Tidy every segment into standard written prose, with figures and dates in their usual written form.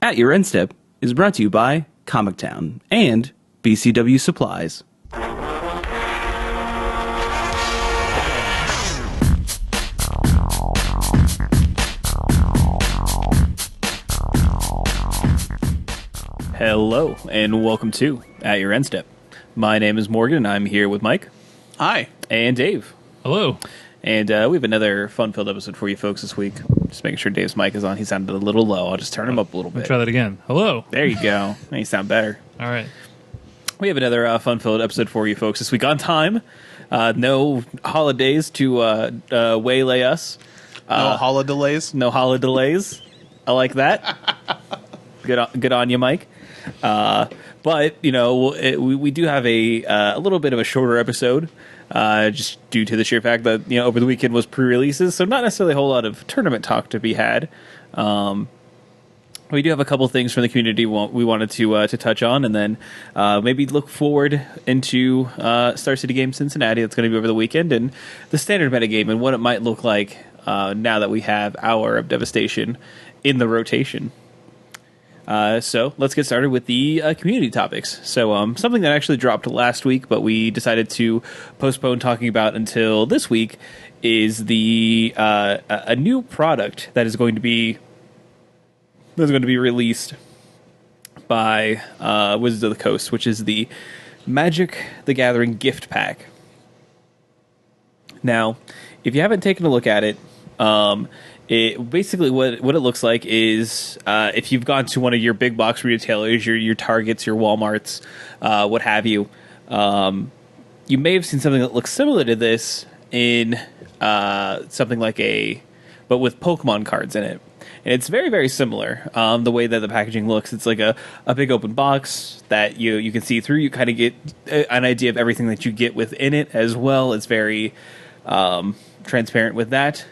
At Your End Step is brought to you by Comic Town and BCW Supplies. Hello, and welcome to At Your End Step. My name is Morgan, and I'm here with Mike. Hi. And Dave. Hello. And we have another fun-filled episode for you folks this week. Just making sure Dave's mic is on. He sounded a little low. I'll just turn him up a little bit. Try that again. Hello. There you go. Now you sound better. All right. We have another fun-filled episode for you folks this week on time. No holidays to waylay us. No holidays? No holidays. I like that. Good on you, Mike. But, you know, we do have a little bit of a shorter episode, just due to the sheer fact that, you know, over the weekend was pre-releases, so not necessarily a whole lot of tournament talk to be had. We do have a couple things from the community we wanted to touch on, and then maybe look forward into Star City Games Cincinnati that's going to be over the weekend, and the standard metagame and what it might look like now that we have Hour of Devastation in the rotation. So let's get started with the community topics. So something that actually dropped last week, but we decided to postpone talking about until this week, is the a new product that is going to be released by Wizards of the Coast, which is the Magic the Gathering gift pack. Now, if you haven't taken a look at it, it basically what it looks like is if you've gone to one of your big box retailers, your Targets, your Walmarts, what have you, you may have seen something that looks similar to this in something like but with Pokemon cards in it. And it's very, very similar, the way that the packaging looks. It's like a big open box that you can see through. You kind of get an idea of everything that you get within it as well. It's very transparent with that.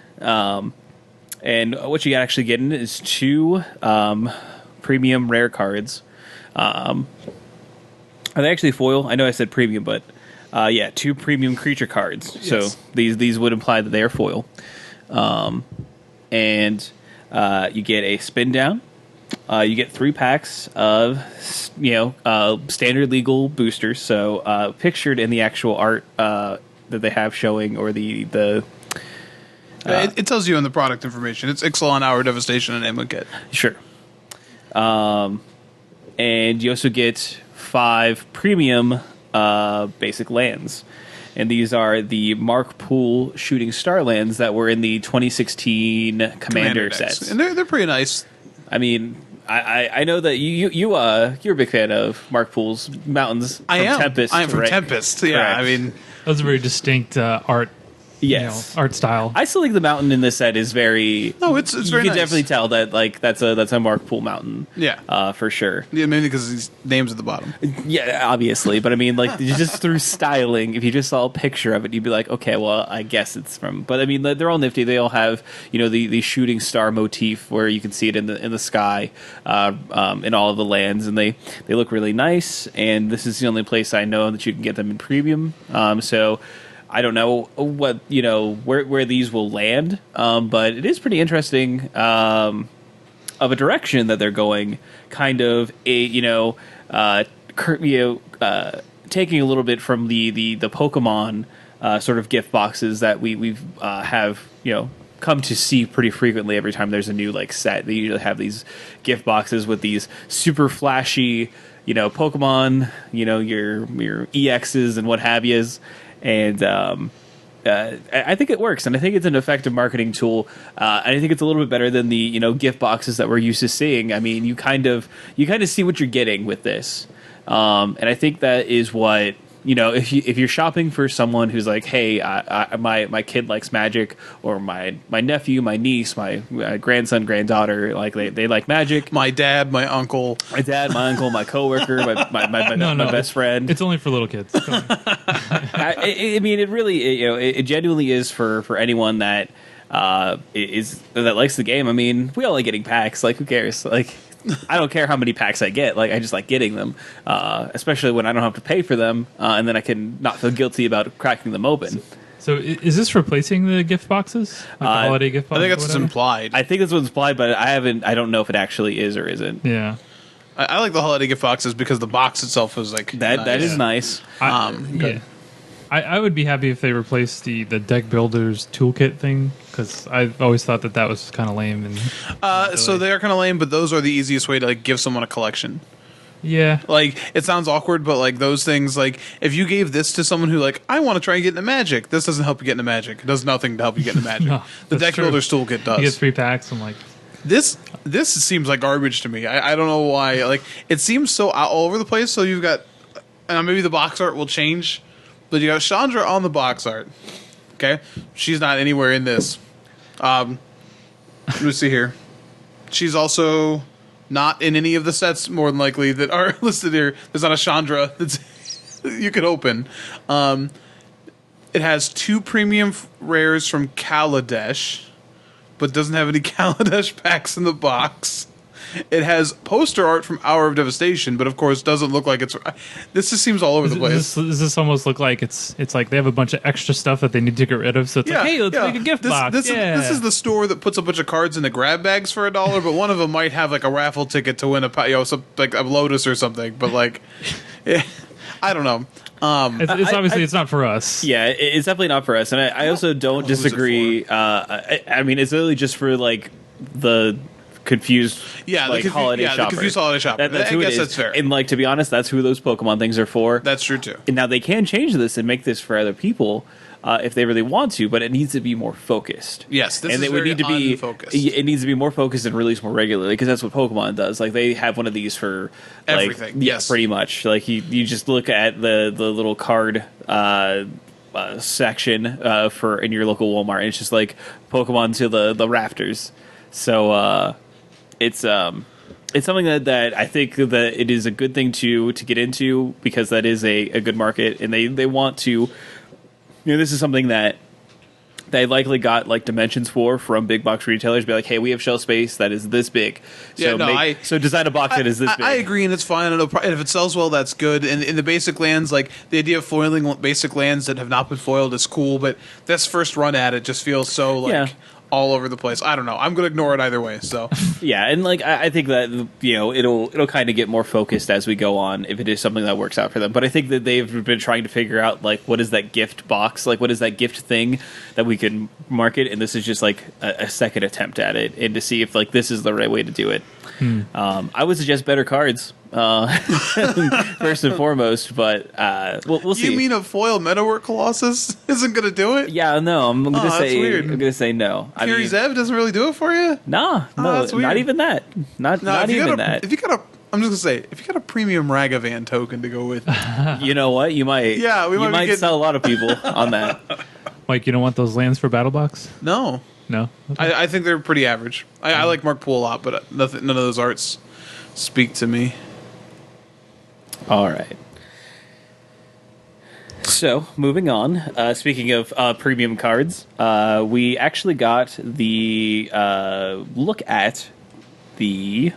And what you actually get in is two premium rare cards. Are they actually foil? I know I said premium, but yeah, two premium creature cards. Yes. So these would imply that they are foil. And you get a spin down. You get 3 packs of standard legal boosters. So pictured in the actual art that they have showing, or the it tells you in the product information. It's Ixalan, Hour of Devastation, and Amonkhet. Sure. And you also get 5 premium basic lands. And these are the Mark Poole Shooting Star lands that were in the 2016 Commander sets. And they're pretty nice. I mean, I know that you're a big fan of Mark Poole's mountains from Tempest. I am from Tempest. Yeah, correct. I mean, that was a very distinct art. Yes, art style. I still think the mountain in this set is very. No, it's very You can nice. definitely tell that that's a Mark Poole mountain. Yeah, for sure. Yeah, mainly because his name's at the bottom. Yeah, obviously, but I mean, like just through styling, if you just saw a picture of it, you'd be like, okay, well, I guess it's from. But I mean, they're all nifty. They all have the shooting star motif where you can see it in the sky, in all of the lands, and they look really nice. And this is the only place I know that you can get them in premium. So. I don't know what where these will land, but it is pretty interesting of a direction that they're going. Kind of taking a little bit from the Pokemon sort of gift boxes that we've have come to see pretty frequently. Every time there's a new set, they usually have these gift boxes with these super flashy Pokemon, your EXs and what have yous. And I think it works, and I think it's an effective marketing tool. And I think it's a little bit better than the gift boxes that we're used to seeing. I mean, you kind of see what you're getting with this, and I think that is what if you're shopping for someone who's like, hey, my kid likes Magic, or my nephew, my niece, my grandson, granddaughter, like they like Magic. My dad, my uncle, my coworker, my best friend. It's only for little kids. I mean, it really, it genuinely is for anyone that that likes the game. I mean, we all like getting packs. Like, who cares? Like, I don't care how many packs I get. Like, I just like getting them, especially when I don't have to pay for them, and then I can not feel guilty about cracking them open. So is this replacing the gift boxes? Like the holiday gift I boxes? think that's what's implied. I think that's what's implied, but I don't know if it actually is or isn't. Yeah. I like the holiday gift boxes because the box itself is like That is nice. Yeah. I would be happy if they replaced the deck builders toolkit thing, because I've always thought that was kind of lame. And So they are kind of lame, but those are the easiest way to like give someone a collection. yeah. Like, it sounds awkward, but like those things, like if you gave this to someone who like, I want to try and get into Magic, this doesn't help you get into Magic. It does nothing to help you get into Magic. No, The that's deck true. builders toolkit You get does. 3 packs. I'm like, This seems like garbage to me. I don't know why. Like, it seems so all over the place. So you've got, maybe the box art will change, but you got Chandra on the box art. Okay, she's not anywhere in this. Let me see here. She's also not in any of the sets, more than likely, that are listed here. There's not a Chandra that's you could open. It has 2 premium rares from Kaladesh, but doesn't have any Kaladesh packs in the box. It has poster art from Hour of Devastation, but of course doesn't look like it's. This just seems all over the place. does this almost look like it's like they have a bunch of extra stuff that they need to get rid of? So it's like, hey, let's make a gift box. This is the store that puts a bunch of cards into grab bags for $1, but one of them might have like a raffle ticket to win like a Lotus or something. But like, I don't know. It's obviously it's not for us. Yeah, it's definitely not for us, and I also don't who's it disagree. I mean, it's really just for like the confused, holiday shopper. the confused holiday shopper. That's I who it guess is. that's fair. And like, to be honest, that's who those Pokemon things are for. That's true too. And now they can change this and make this for other people if they really want to, but it needs to be more focused. Yes, this and is it would very need to be unfocused. It needs to be more focused and released more regularly, because that's what Pokemon does. Like, they have one of these for like, Everything, yeah, yes. pretty much. Like, you just look at the little card section for in your local Walmart, and it's just like Pokemon to the rafters. So it's something that I think that it is a good thing to get into, because that is a good market, and they want to. This is something that they likely got like dimensions from big box retailers. Be like, hey, we have shelf space that is this big. So so design a box that is this big. I agree, and it's fine. And if it sells well, that's good. And in the basic lands, like the idea of foiling basic lands that have not been foiled is cool. But this first run at it just feels so like all over the place. I don't know. I'm gonna ignore it either way. So yeah, and like I think that it'll kind of get more focused as we go on if it is something that works out for them. But I think that they've been trying to figure out like what is that gift box, like what is that gift thing that we can market, and this is just like a second attempt at it, and to see if like this is the right way to do it. I would suggest better cards first and foremost, but we'll see. You mean a foil Metawork Colossus isn't gonna do it? Yeah, no, I'm gonna that's say weird. I'm gonna say no. Kiri Zev doesn't really do it for you. No, that's weird. not even that. Not even that. If you got a, I'm just gonna say, if you got a premium Ragavan token to go with, You know what? You might. Yeah, we might be getting- sell a lot of people on that. Mike, you don't want those lands for Battle Box? no, No. Okay. I think they're pretty average. I like Mark Poole a lot, but none of those arts speak to me. All right. So, moving on. Speaking of premium cards, we actually got the look at the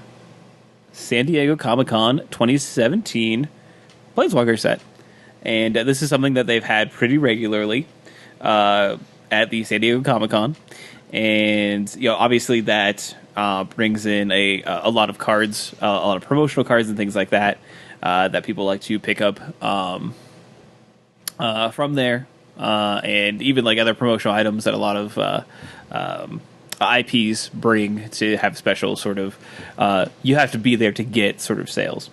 San Diego Comic-Con 2017 Planeswalker set. And this is something that they've had pretty regularly at the San Diego Comic-Con. And, obviously that brings in a lot of cards, a lot of promotional cards and things like that. That people like to pick up from there, and even like other promotional items that a lot of IPs bring to have special sort of. You have to be there to get sort of sales.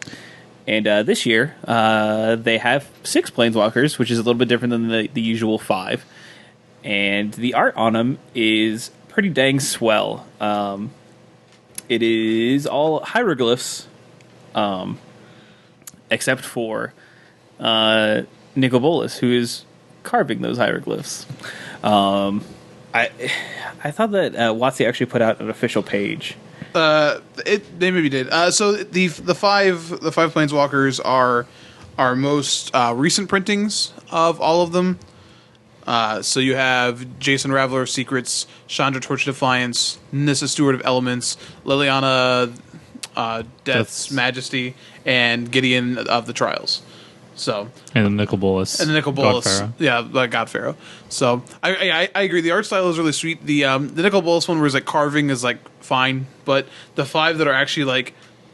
And this year, they have 6 Planeswalkers, which is a little bit different than the usual 5. And the art on them is pretty dang swell. It is all hieroglyphs. Except for Nicobolas, who is carving those hieroglyphs. I thought that WotC actually put out an official page. They maybe did. So the five Planeswalkers are our most recent printings of all of them. So you have Jason Raveler of Secrets, Chandra Torch of Defiance, Nissa Steward of Elements, Liliana Death's Majesty, and Gideon of the Trials. So And the Nicol Bolas. and the Nicol God Bolas, Pharaoh. yeah, like God Pharaoh. So I agree. The art style is really sweet. The Nicol Bolas one, where it's like carving, is like fine, but the 5 that are actually like,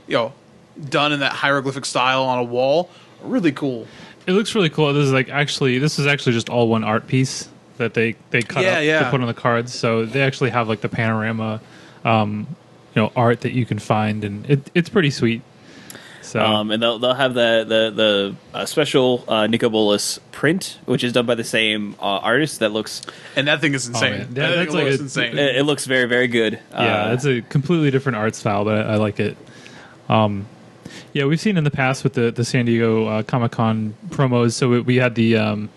done in that hieroglyphic style on a wall, are really cool. It looks really cool. This is actually just all one art piece that they cut Yeah, up yeah. to put on the cards. So they actually have like the panorama, art that you can find, and it's pretty sweet. So And they'll have the special Nicobolus print, which is done by the same artist. That looks And that thing is insane. man. That That's thing like looks a- insane. it looks very, very good. yeah, it's a completely different art style, but I like it. Yeah, we've seen in the past with the San Diego Comic Con promos. So we had the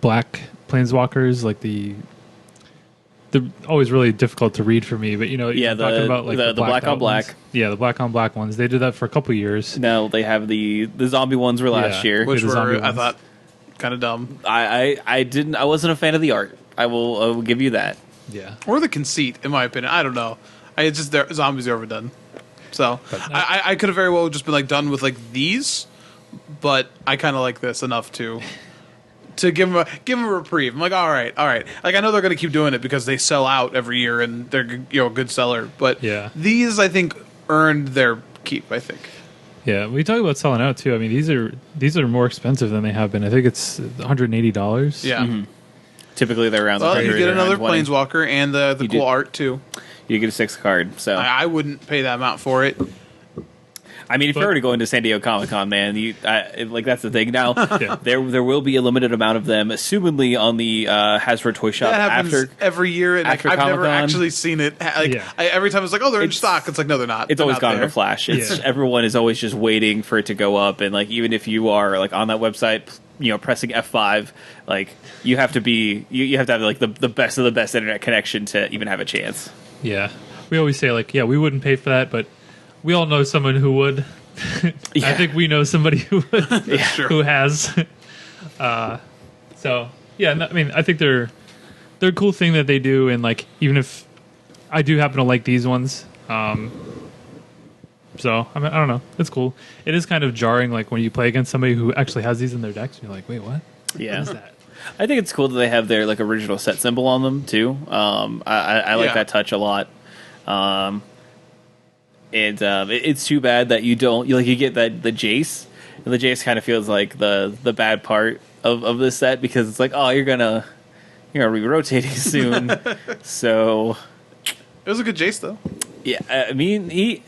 black planeswalkers, like they're always really difficult to read for me. But Yeah, you're the- talking about like the black blacked on out black. ones. Yeah, the black on black ones. They did that for a couple years. Now they have the zombie ones were last Yeah. year. Which the zombie were, I ones. thought, kind of dumb. I wasn't a fan of the art. I will give you that. Yeah, Or the conceit, in my opinion. I don't know. It's just zombies are overdone. So I could have very well just been like done with like these, but I kind of like this enough to give them a reprieve. I'm like, all right. Like I know they're gonna keep doing it because they sell out every year and they're a good seller. But Yeah. these I think earned their keep. I think. yeah. We talk about selling out too. I mean, these are more expensive than they have been. I think it's $180. Yeah. Typically they're around. Well, you 100 get or another 120. planeswalker and the You cool do. art too. You get a 6 card. So I wouldn't pay that amount for it. I mean, if you're already going to San Diego Comic Con, man, that's the thing. Now, Yeah. there will be a limited amount of them, assumedly on the Hasbro Toy Shop That happens after. every year, and after I've never Comic-Con. actually seen it. Yeah. Every time it's like, oh, they're in It's- stock. It's like, no, they're not. It's They're always not gone in there. a flash. It's Yeah. everyone is always just waiting for it to go up, and like even if you are like on that website, pressing F5, like you have to be you have to have like the best of the best internet connection to even have a chance. Yeah. We always say like, yeah, we wouldn't pay for that, but we all know someone who would. I Yeah. think we know somebody who would, Sure. who has. So yeah, I mean, I think they're a cool thing that they do, and like even if I do happen to like these ones, so I mean, I don't know, it's cool. It is kind of jarring, like when you play against somebody who actually has these in their decks, and you're like, wait, what? Yeah. What is that? I think it's cool that they have their like original set symbol on them too. I like Yeah. that touch a lot. It's too bad that you don't you get that the Jace, and the Jace kind of feels like the bad part of this set because it's like, oh, you're gonna be rotating soon. So It was a good Jace though. yeah, I mean he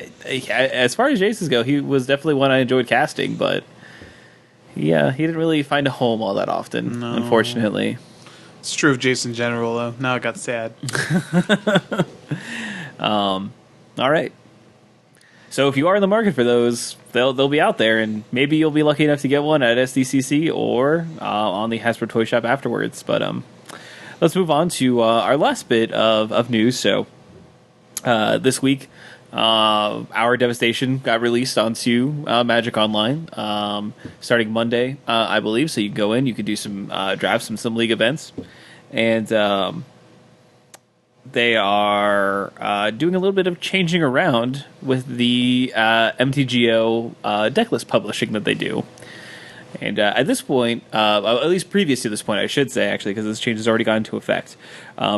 as far as Jaces go, he was definitely one I enjoyed casting, but yeah, he didn't really find a home all that often, No. unfortunately. It's true of Jace in general though. Now it got sad. All right. So if you are in the market for those, they'll be out there, and maybe you'll be lucky enough to get one at SDCC or on the Hasbro Toy Shop afterwards. But let's move on to our last bit of news. So this week, Hour of Devastation got released onto Magic Online starting Monday, I believe. So you can go in, you can do some drafts, some league events, and they are doing a little bit of changing around with the MTGO decklist publishing that they do. And at this point, at least previous to this point, I should say, actually, because this change has already gone into effect.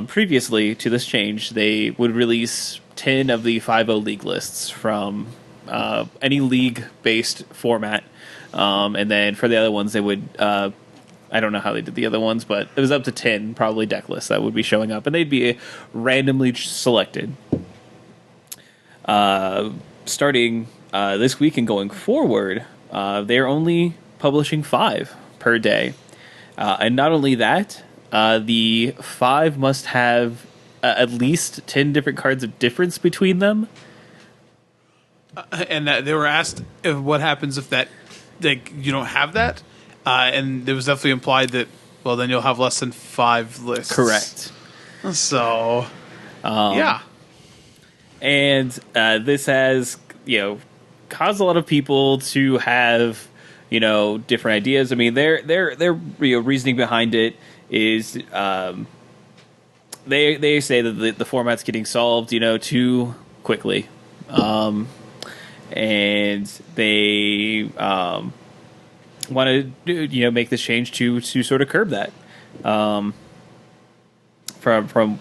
Previously to this change, they would release 10 of the 5.0 league lists from any league-based format. And then for the other ones, they would... I don't know how they did the other ones, but it was up to 10 probably deck lists that would be showing up, and they'd be randomly selected. Starting this week and going forward, they're only publishing 5 per day. And not only that, the 5 must have at least 10 different cards of difference between them. And they were asked if what happens if that you don't have that, and it was definitely implied that then you'll have less than 5 lists. Correct. So yeah, And this has, caused a lot of people to have, different ideas. I mean, their reasoning behind it is they say that the format's getting solved, too quickly, and they want to make this change to sort of curb that. From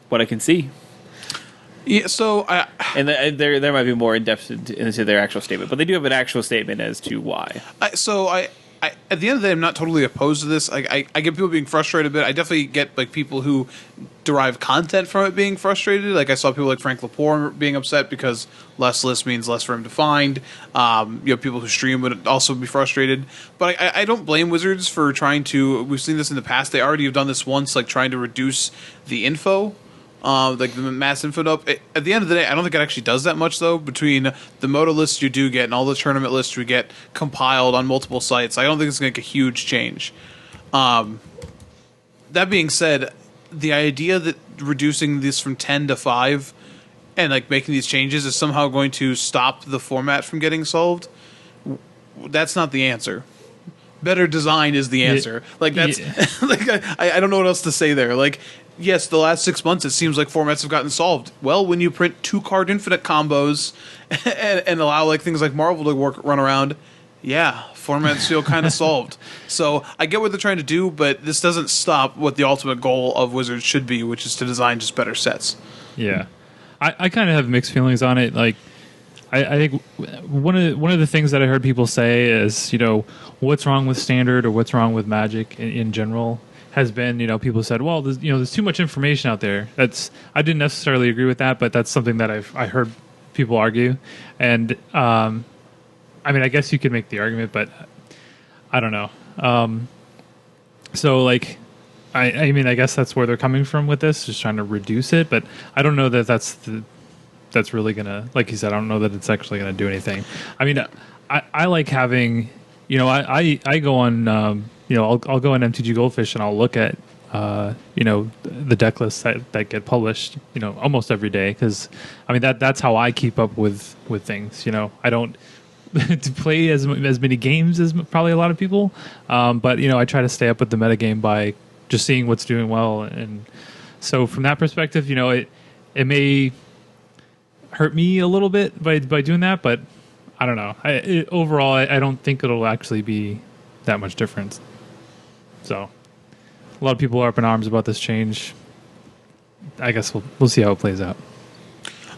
what I can see. Yeah, so And there might be more in depth into their actual statement, but they do have an actual statement as to why. I at the end of the day, I'm not totally opposed to this. I get people being frustrated a bit. I definitely get like people who derive content from it being frustrated. Like I saw people like Frank Lepore being upset because less list means less for him to find. People who stream would also be frustrated. But I don't blame Wizards for trying to. We've seen this in the past. They already have done this once, like trying to reduce the info. Like the mass info dump. At the end of the day, I don't think it actually does that much, though. Between the Moto lists you do get and all the tournament lists we get compiled on multiple sites, I don't think it's going to make a huge change. That being said, the idea that reducing this from 10 to 5 and like making these changes is somehow going to stop the format from getting solved, that's not the answer. Better design is the answer. Like that's like I don't know what else to say there. Like yes, the last 6 months it seems like formats have gotten solved. Well, when you print 2-card infinite combos and allow like things like Marvel to run around, yeah, formats feel kind of solved. So I get what they're trying to do, but this doesn't stop what the ultimate goal of Wizards should be, which is to design just better sets. Yeah, I kind of have mixed feelings on it. Like, I think one of the things that I heard people say is, what's wrong with Standard or what's wrong with Magic in general has been, people said, well, there's too much information out there. I didn't necessarily agree with that, but that's something that I heard people argue. And I guess you could make the argument, but I don't know. So like, I guess that's where they're coming from with this, just trying to reduce it. But I don't know that that's really gonna, like you said, I don't know that it's actually gonna do anything. I mean, I like having, I go on, I'll go on MTG Goldfish and I'll look at, the deck lists that get published, almost every day. Cause that's how I keep up with things. I don't to play as many games as probably a lot of people. But I try to stay up with the metagame by just seeing what's doing well. And so from that perspective, it may hurt me a little bit by doing that, but I don't know. Overall, I don't think it'll actually be that much difference. So a lot of people are up in arms about this change. I guess we'll see how it plays out.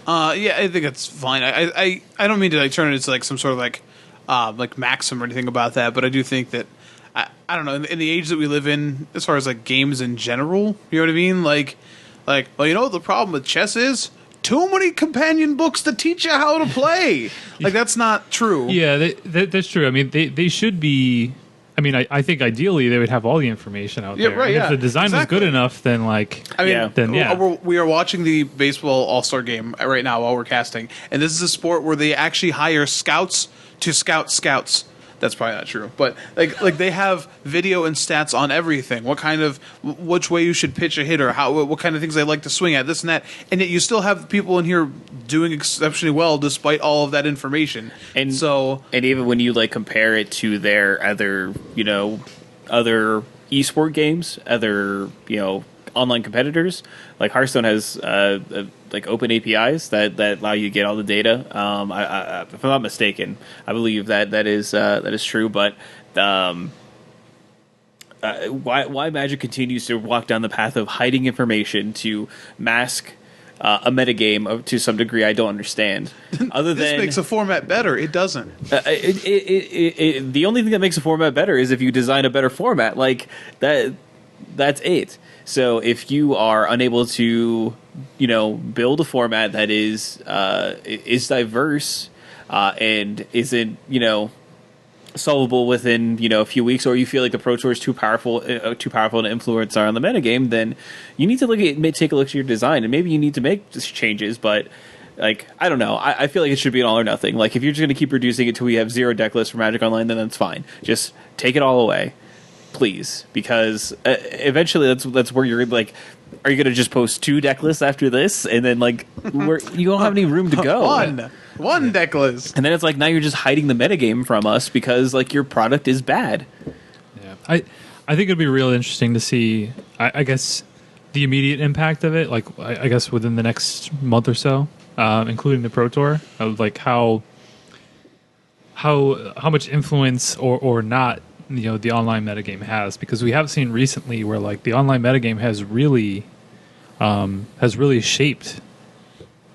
Yeah, I think it's fine. I don't mean to like turn it into like some sort of like maxim or anything about that, but I do think that I don't know, in the age that we live in, as far as like games in general, you know what I mean? Like well, the problem with chess is too many companion books to teach you how to play. Like that's not true. Yeah, that's true. I mean, they should be. I think ideally they would have all the information out there. Right, and if the design was good enough, then we are watching the baseball All-Star game right now while we're casting, and this is a sport where they actually hire scouts to scout scouts. That's probably not true, but like they have video and stats on everything. Which way you should pitch a hitter, what kind of things they like to swing at, this and that, and yet you still have people in here doing exceptionally well despite all of that information. And and even when you like compare it to their other esport games, other online competitors, like Hearthstone has like open APIs that allow you to get all the data. If I'm not mistaken, I believe that is true. But why Magic continues to walk down the path of hiding information to mask a metagame to some degree, I don't understand. Other this than makes a format better, it doesn't. The only thing that makes a format better is if you design a better format. Like that. That's it. So if you are unable to, build a format that is diverse and isn't, solvable within a few weeks, or you feel like the Pro Tour is too powerful to influence on the metagame, then you need to take a look at your design, and maybe you need to make changes. But like, I don't know. I feel like it should be an all or nothing. Like if you're just going to keep reducing it till we have 0 deck lists for Magic Online, then that's fine. Just take it all away. Please, because eventually that's where you're like, are you going to just post 2 deck lists after this, and then like you don't have any room to go? One deck list, and then it's like now you're just hiding the metagame from us because like your product is bad. Yeah, I think it'd be real interesting to see. I guess the immediate impact of it, like I guess within the next month or so, including the Pro Tour, of like how how much influence or not the online metagame has, because we have seen recently where like the online metagame has really shaped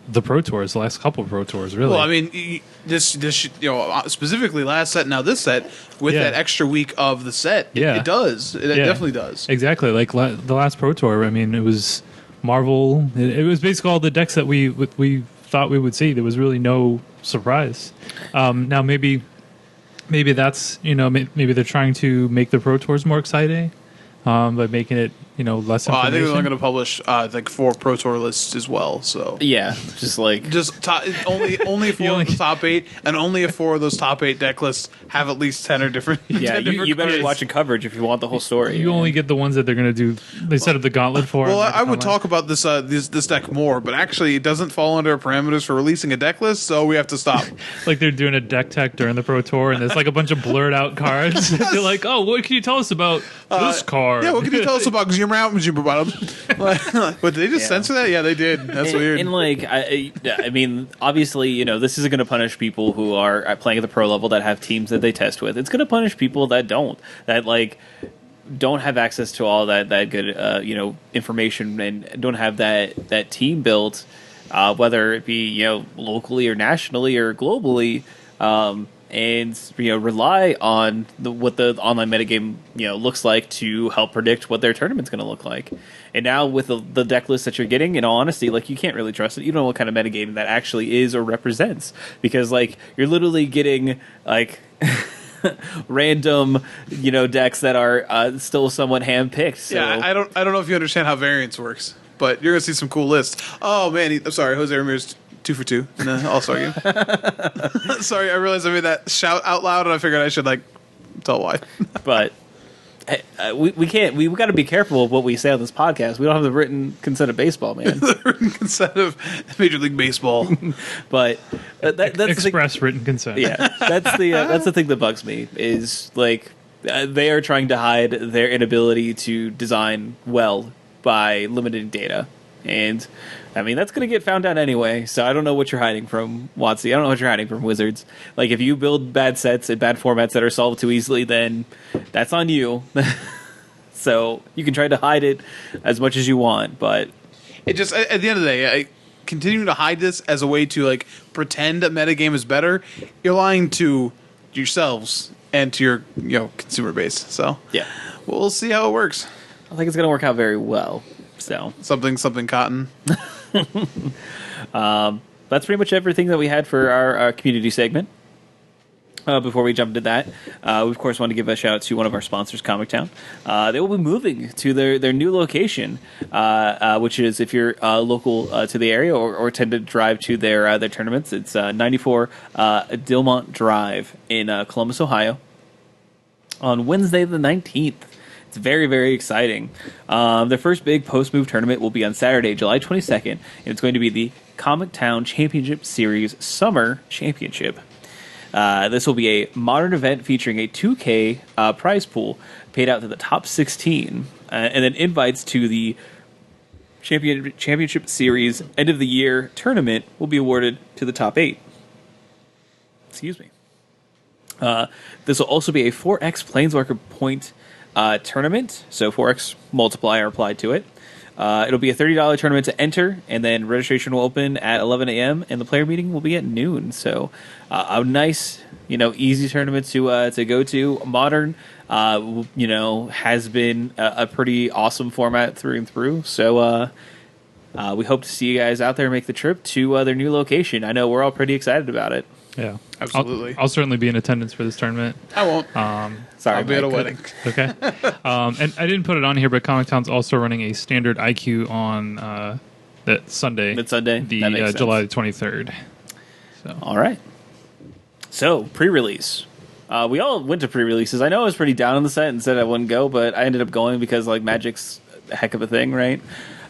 the Pro Tours, the last couple of Pro Tours, really. Well, I mean, this specifically last set, now this set with that extra week of the set, it does. It definitely does. Exactly. Like the last Pro Tour, I mean, it was Marvel. It was basically all the decks that we thought we would see. There was really no surprise. Now maybe that's maybe they're trying to make the Pro Tours more exciting by making it less information. I think they're only going to publish like 4 Pro Tour lists as well. So Yeah, just only 4 of the top 8, and only if 4 of those top 8 deck lists have at least 10 or different. Yeah, 10 different you better cards. watch the coverage if you want the whole story. You only get the ones that they're going to do. They set up the gauntlet for. Well, I would online. talk about this deck more, but actually, it doesn't fall under parameters for releasing a deck list, so we have to stop. Like they're doing a deck tech during the Pro Tour, and there's like a bunch of blurred out cards. They're like, "Oh, what can you tell us about this card?" Yeah, what can you tell us about Bottom? But did they just censor that? Yeah, they did. That's weird. And like, I mean, obviously, this isn't going to punish people who are playing at the pro level that have teams that they test with. It's going to punish people that don't, don't have access to all that good, information, and don't have that team built, whether it be locally or nationally or globally. And rely on what the online metagame looks like to help predict what their tournament's going to look like. And now with the deck list that you're getting, in all honesty, like you can't really trust it. You don't know what kind of metagame that actually is or represents, because like you're literally getting like random decks that are still somewhat handpicked. So. Yeah, I don't know if you understand how variance works, but you're gonna see some cool lists. Oh man, I'm sorry, Jose Ramirez 2 for 2 in the All-Star game. Sorry, I realized I made that shout out loud, and I figured I should tell why. But we can't. We got to be careful of what we say on this podcast. We don't have the written consent of baseball, man. The written consent of Major League Baseball. But that's express written consent. Yeah, that's the thing that bugs me is like they are trying to hide their inability to design well by limiting data. And I mean, that's going to get found out anyway. So I don't know what you're hiding from WotC. I don't know what you're hiding from Wizards. Like, if you build bad sets and bad formats that are solved too easily, then that's on you. So you can try to hide it as much as you want, but it just, at the end of the day, continuing to hide this as a way to pretend a metagame is better, you're lying to yourselves and to your consumer base. So yeah, we'll see how it works. I think it's going to work out very well. So something cotton. That's pretty much everything that we had for our community segment. Before we jump into that, we of course want to give a shout out to one of our sponsors, Comic Town. They will be moving to their new location, which is, if you're local to the area or tend to drive to their tournaments, it's 94 Dilmont Drive in Columbus, Ohio, on Wednesday the 19th. It's very, very exciting. Their first big post-move tournament will be on Saturday, July 22nd, and it's going to be the Comic Town Championship Series Summer Championship. This will be a modern event featuring a 2K prize pool paid out to the top 16, and then invites to the Championship Series end of the year tournament will be awarded to the top 8. Excuse me. This will also be a 4x Planeswalker point tournament, so 4x multiplier applied to it. It'll be a $30 tournament to enter, and then registration will open at 11 a.m. and the player meeting will be at noon. So a nice, easy tournament to go to. Modern, has been a pretty awesome format through and through. So we hope to see you guys out there make the trip to their new location. I know we're all pretty excited about it. Yeah, absolutely. I'll certainly be in attendance for this tournament. I won't. Sorry, I'll be at a wedding. Okay. And I didn't put it on here, but Comic Town's also running a standard IQ on that Sunday. That Sunday? The July 23rd. So. All right. So, pre-release. We all went to pre-releases. I know I was pretty down on the set and said I wouldn't go, but I ended up going because Magic's a heck of a thing, right?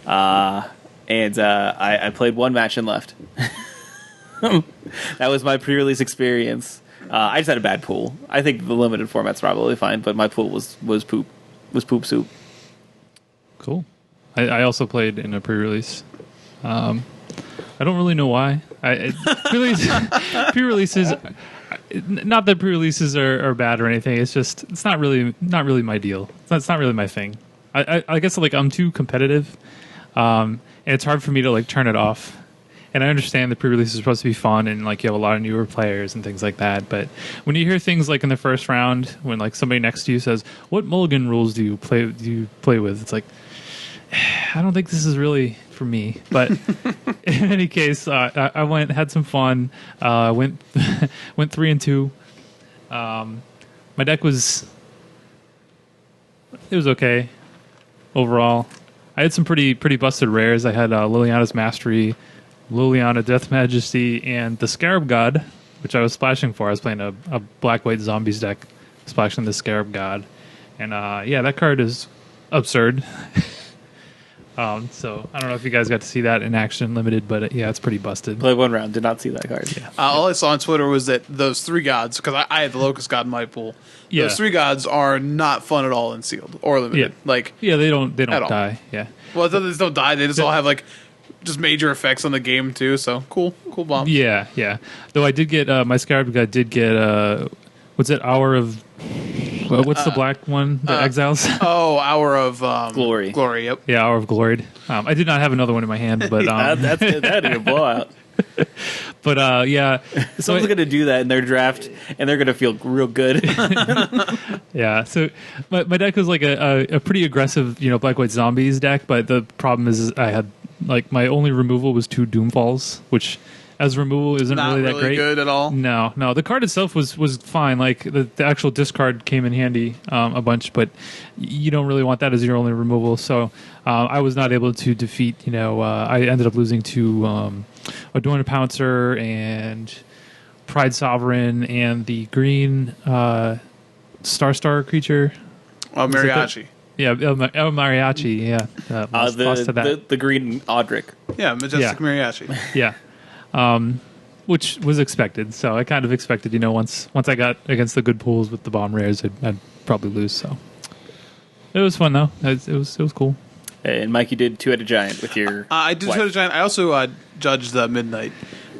And I played one match and left. That was my pre-release experience. I just had a bad pool. I think the limited format's probably fine, but my pool was poop soup. Cool. I also played in a pre-release. I don't really know why. Pre-releases. Not that pre-releases are bad or anything. It's just it's not really my deal. It's not really my thing. I guess like I'm too competitive, and it's hard for me to like turn it off. And I understand the pre-release is supposed to be fun and like you have a lot of newer players and things like that. But when you hear things like in the first round, when like somebody next to you says, "What mulligan rules do you play with?" It's like, I don't think this is really for me. But in any case, I went, had some fun. Went 3-2. My deck was okay overall. I had some pretty busted rares. I had Liliana's Mastery, Liliana Death Majesty, and the Scarab God, which I was splashing for. I was playing a black-white zombies deck, splashing the Scarab God. And yeah, that card is absurd. So I don't know if you guys got to see that in action limited, but yeah, it's pretty busted. Played one round, did not see that card. Yeah. All I saw on Twitter was that those 3 gods, because I had the Locust God in my pool. Yeah. Those 3 gods are not fun at all in sealed or limited. Yeah. Like, Yeah, they don't all. die. Yeah. well, they just don't die. They just all have like just major effects on the game too. So cool bomb. Yeah, yeah. Though I did get my Scarab God did get what's it? Hour of what's the black one? The Exiles. Oh, Hour of Glory. Glory. Yep. Yeah, Hour of Glory. I did not have another one in my hand, but That'd be a blowout. but yeah. Someone's going to do that in their draft, and they're going to feel real good. Yeah, so my deck was like a pretty aggressive, black white zombies deck, but the problem is I had like my only removal was 2 Doomfalls, which as removal isn't Not really that really great. good at all. No, the card itself was fine. Like the actual discard came in handy a bunch, but you don't really want that as your only removal. So I was not able to defeat. I ended up losing to Adorn Pouncer and Pride Sovereign and the green Star creature. Oh, Mariachi. Yeah, El Mariachi. Yeah, lost to that. The green Audric. Yeah, Majestic Mariachi. Yeah. Which was expected. So I kind of expected, once I got against the good pools with the bomb rares, I'd probably lose. So it was fun though. It was cool. And Mikey did 2-headed giant with your. I did wife. 2-headed giant. I also judged the Midnight.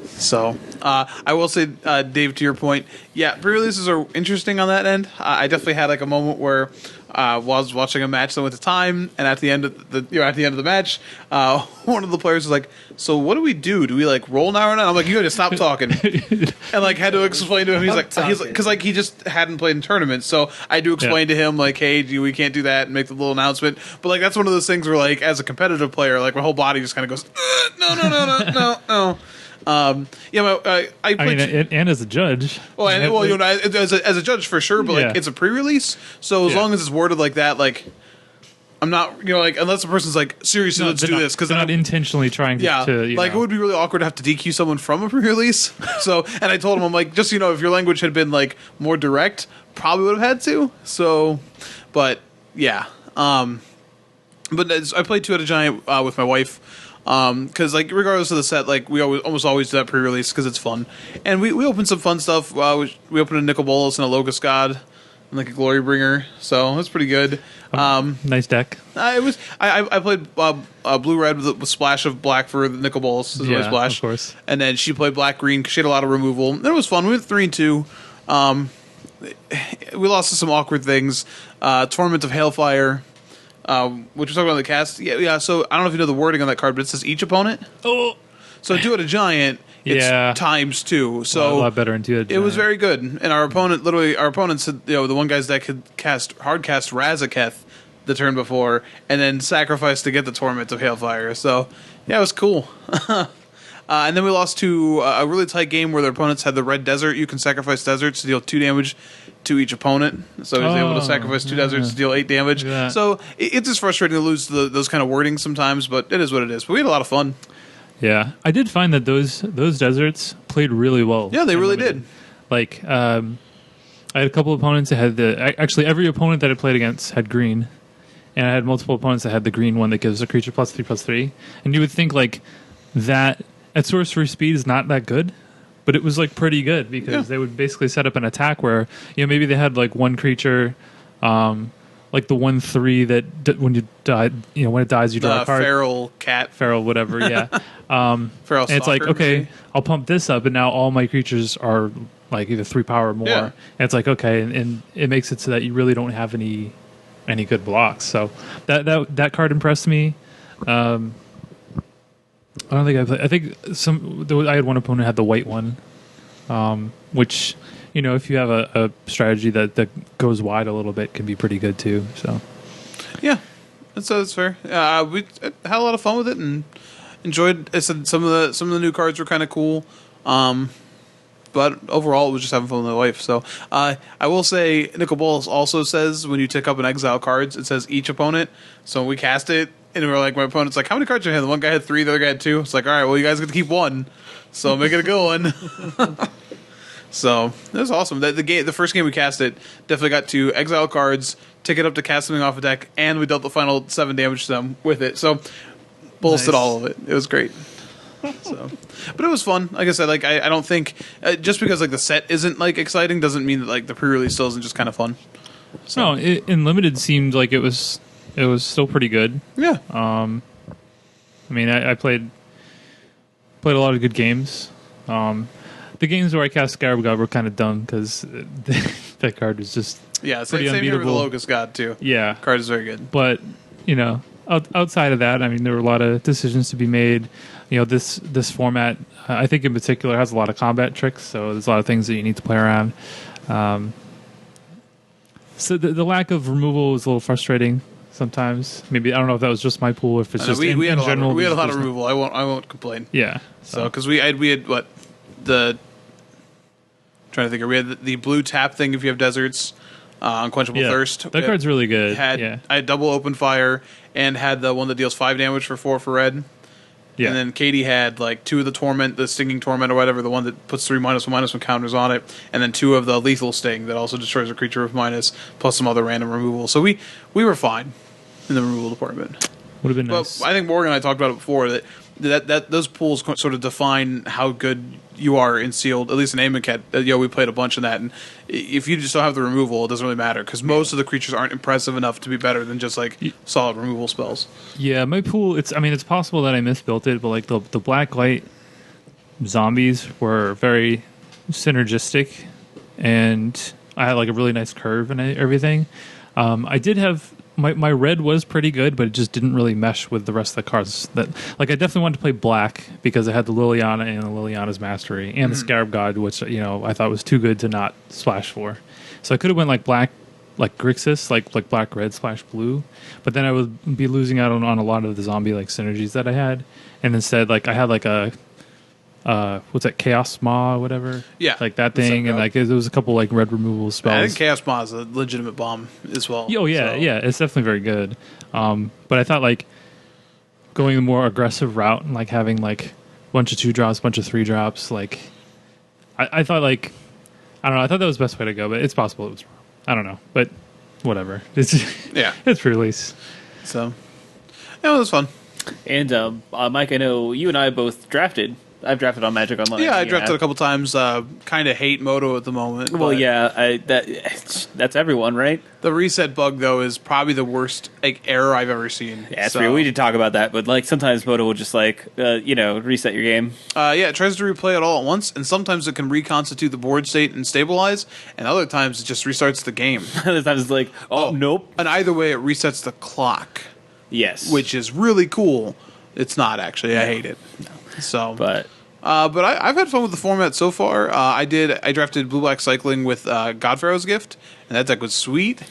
So I will say, Dave, to your point, yeah, pre-releases are interesting on that end. I definitely had like a moment where I was watching a match that went to time, and at the end of the match, one of the players was like, "So what do we do? Do we like roll now or not?" I'm like, "You got to stop talking," and like had to explain to him. He's like, because like he just hadn't played in tournaments, so I do explain to him like, "Hey, we can't do that," and make the little announcement. But like that's one of those things where like as a competitive player, like my whole body just kind of goes, no. I mean, and as a judge. Well, as a judge for sure, but like it's a pre-release, so as long as it's worded like that, like I'm not, like unless the person's like seriously, let's do this because they're not intentionally trying to. It would be really awkward to have to DQ someone from a pre-release. So, and I told him, I'm like, just if your language had been like more direct, probably would have had to. So, but yeah, but I played 2-headed giant with my wife. Because like regardless of the set, like we almost always do that pre-release because it's fun, and we opened some fun stuff. We opened a Nicol Bolas and a Locust God, and like a Glory Bringer, so that's pretty good. Nice deck. I played blue red with a splash of black for the Nicol Bolas. Splash, of course. And then she played black green because she had a lot of removal. And it was fun. We went 3-2. We lost to some awkward things. Torment of Hailfire. Which we're talking about in the cast. Yeah. So I don't know if you know the wording on that card, but it says each opponent. Oh, so 2-headed giant. It's ×2. So a lot better in 2-headed giant. It was very good. And our opponents had, the one guy's deck had hard cast Razaketh the turn before, and then sacrificed to get the Torment of Hailfire. So yeah, it was cool. And then we lost to a really tight game where their opponents had the red desert. You can sacrifice deserts to deal 2 damage to each opponent. So he was able to sacrifice 2 deserts to deal 8 damage. So it's just frustrating to lose those kind of wordings sometimes, but it is what it is. But we had a lot of fun. Yeah, I did find that those deserts played really well. Yeah, they really did. Like, I had a couple opponents that had actually every opponent that I played against had green, and I had multiple opponents that had the green one that gives a creature +3/+3. And you would think like that at sorcery speed is not that good, but it was like pretty good because they would basically set up an attack where maybe they had like one creature, like the 1/3 that when you die, when it dies you draw a card. Feral, whatever. Yeah. Feral. And it's like, okay, maybe. I'll pump this up, and now all my creatures are like either 3 power or more. Yeah. And it's like, okay, and it makes it so that you really don't have any good blocks. So that card impressed me. I don't think I played. I think I had one opponent had the white one, which, if you have a strategy that goes wide a little bit, can be pretty good too. So Yeah, that's fair. We had a lot of fun with it and enjoyed. I said some of the new cards were kind of cool, but overall it was just having fun with my wife. So I will say, Nicol Bolas also says when you tick up an exile cards, it says each opponent. So when we cast it, and we were like, my opponent's like, how many cards do you have? The one guy had 3, the other guy had 2. It's like, all right, well, you guys get to keep 1, so make it a good one. So that was awesome. The first game we cast it, definitely got to exile cards, tick it up to cast something off a deck, and we dealt the final 7 damage to them with it. So Bolas did all of it. It was great. So, but it was fun. Like I said, like I don't think just because like the set isn't like exciting doesn't mean that like the pre-release still isn't just kind of fun. So. no, in limited seemed like it was still pretty good. Yeah. I mean, I played a lot of good games. The games where I cast Scarab God were kind of dumb because that card was just Yeah, pretty same here with the unbeatable. Locust God too. Yeah, Card is very good. but outside of that, I mean, there were a lot of decisions to be made. This format, I think in particular, has a lot of combat tricks, so there's a lot of things that you need to play around. So the lack of removal was a little frustrating sometimes. Maybe I don't know if that was just my pool, or if it's just we had in a lot general. of, we had a lot of there's no- removal. I won't complain. Yeah. So because we had what the trying to think. We had the blue tap thing if you have deserts, unquenchable Yeah, thirst. that card's really good. I had double open fire and had the one that deals 5 damage for 4 for red. Yeah. And then Katie had like 2 of the torment, the stinging torment or whatever, the one that puts 3 -1/-1 counters on it, and then 2 of the lethal sting that also destroys a creature with minus, plus some other random removal. So we were fine in the removal department. Would have been nice. But I think Morgan and I talked about it before that those pools sort of define how good you are in sealed, at least in Amonkhet. We played a bunch of that, and if you just don't have the removal, it doesn't really matter because most of the creatures aren't impressive enough to be better than just like solid removal spells. Yeah, my pool. It's possible that I misbuilt it, but like the black light zombies were very synergistic, and I had like a really nice curve and everything. I did have my red was pretty good, but it just didn't really mesh with the rest of the cards. That like I definitely wanted to play black because it had the Liliana and the Liliana's Mastery and the Scarab God, which I thought was too good to not splash for. So I could have went like black, like Grixis, like black red splash blue, but then I would be losing out on a lot of the zombie like synergies that I had, and instead like I had like a what's that, Chaos Maw, whatever? Yeah, like that thing, and like there was a couple like red removal spells. I think Chaos Maw is a legitimate bomb as well. Oh yeah, so. yeah, it's definitely very good. But I thought like going the more aggressive route and like having like a bunch of 2 drops, bunch of 3 drops, like I thought like I don't know, I thought that was the best way to go, but it's possible it was wrong. I don't know, but whatever. It's it's release. So yeah, it was fun. And Mike, I know you and I both drafted. I've drafted on Magic Online. Yeah, I drafted a couple times. Kind of hate Moto at the moment. Well, but yeah, that's everyone, right? the reset bug though is probably the worst like error I've ever seen. Yeah, it's true. We did talk about that, but like sometimes Moto will just like reset your game. Yeah, it tries to replay it all at once, and sometimes it can reconstitute the board state and stabilize, and other times it just restarts the game. Other times it's like, nope. And either way, it resets the clock, Yes, which is really cool. It's not actually. I hate it. So, but I've had fun with the format so far. I drafted Blue Black Cycling with Godpharaoh's Gift, and that deck was sweet.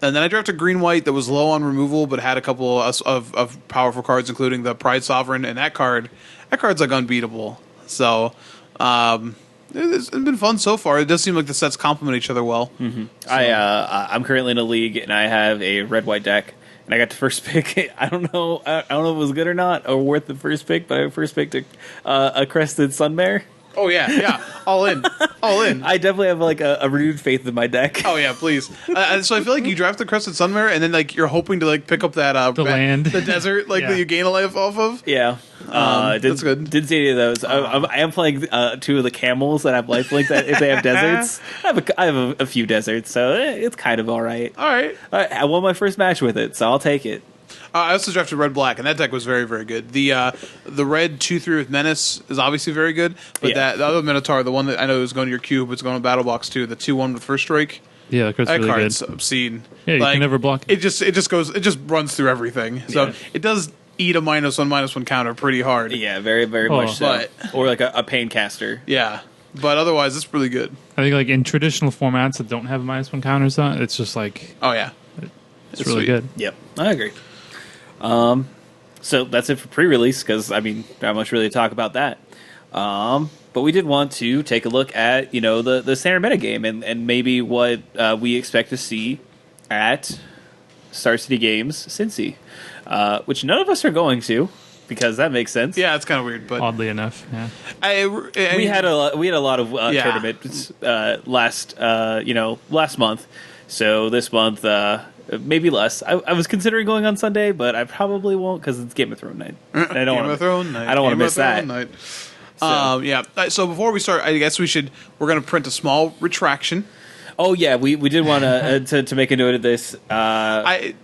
And then I drafted Green White that was low on removal, but had a couple of powerful cards, including the Pride Sovereign, and that card's like unbeatable. So it's been fun so far. It does seem like the sets complement each other well. Mm-hmm. So. I'm currently in a league, and I have a red white deck. And I got the first pick. I don't know if it was good or not, or worth the first pick. But I first picked a crested sunmare. Oh yeah, all in. I definitely have like a renewed faith in my deck. Oh yeah, please. So I feel like you draft the Crested Sunmare, and then like you're hoping to like pick up that land, the desert, like that you gain a life off of. Yeah, that's good. Didn't see any of those. I am playing 2 of the camels that have lifelink that if they have deserts. I have a few deserts, so it's kind of all right. All right. I won my first match with it, so I'll take it. I also drafted red black, and that deck was very, very good. The red 2/3 with Menace is obviously very good, but Yeah. the other Minotaur, the one that I know is going to your cube, it's going to Battle Box too. The 2/1 with First Strike. Yeah, that card's That really card's good. obscene. Yeah, you can never block it. It just runs through everything. So Yeah. it does eat a -1/-1 counter pretty hard. Yeah, very, very Oh. much so. But- Or like a pain caster. Yeah. But otherwise, it's really good. I think like in traditional formats that don't have -1 counters on, it's just like Oh yeah. it's really sweet. good. Yep, I agree. So that's it for pre-release because I mean, not much really to talk about that. But we did want to take a look at the standard meta game and maybe what we expect to see at Star City Games Cincy, which none of us are going to because that makes sense. Yeah, it's kind of weird, but Oddly enough, yeah. we We had a lot of Yeah. tournaments last month. So this month maybe less. I was considering going on Sunday, but I probably won't because it's Game of Thrones night. And I don't Game wanna- of Thrones night. I don't want to Game miss of that. Thrones night. Yeah. So before we start, I guess we're going to print a small retraction. Oh yeah, we did want to make a note of this.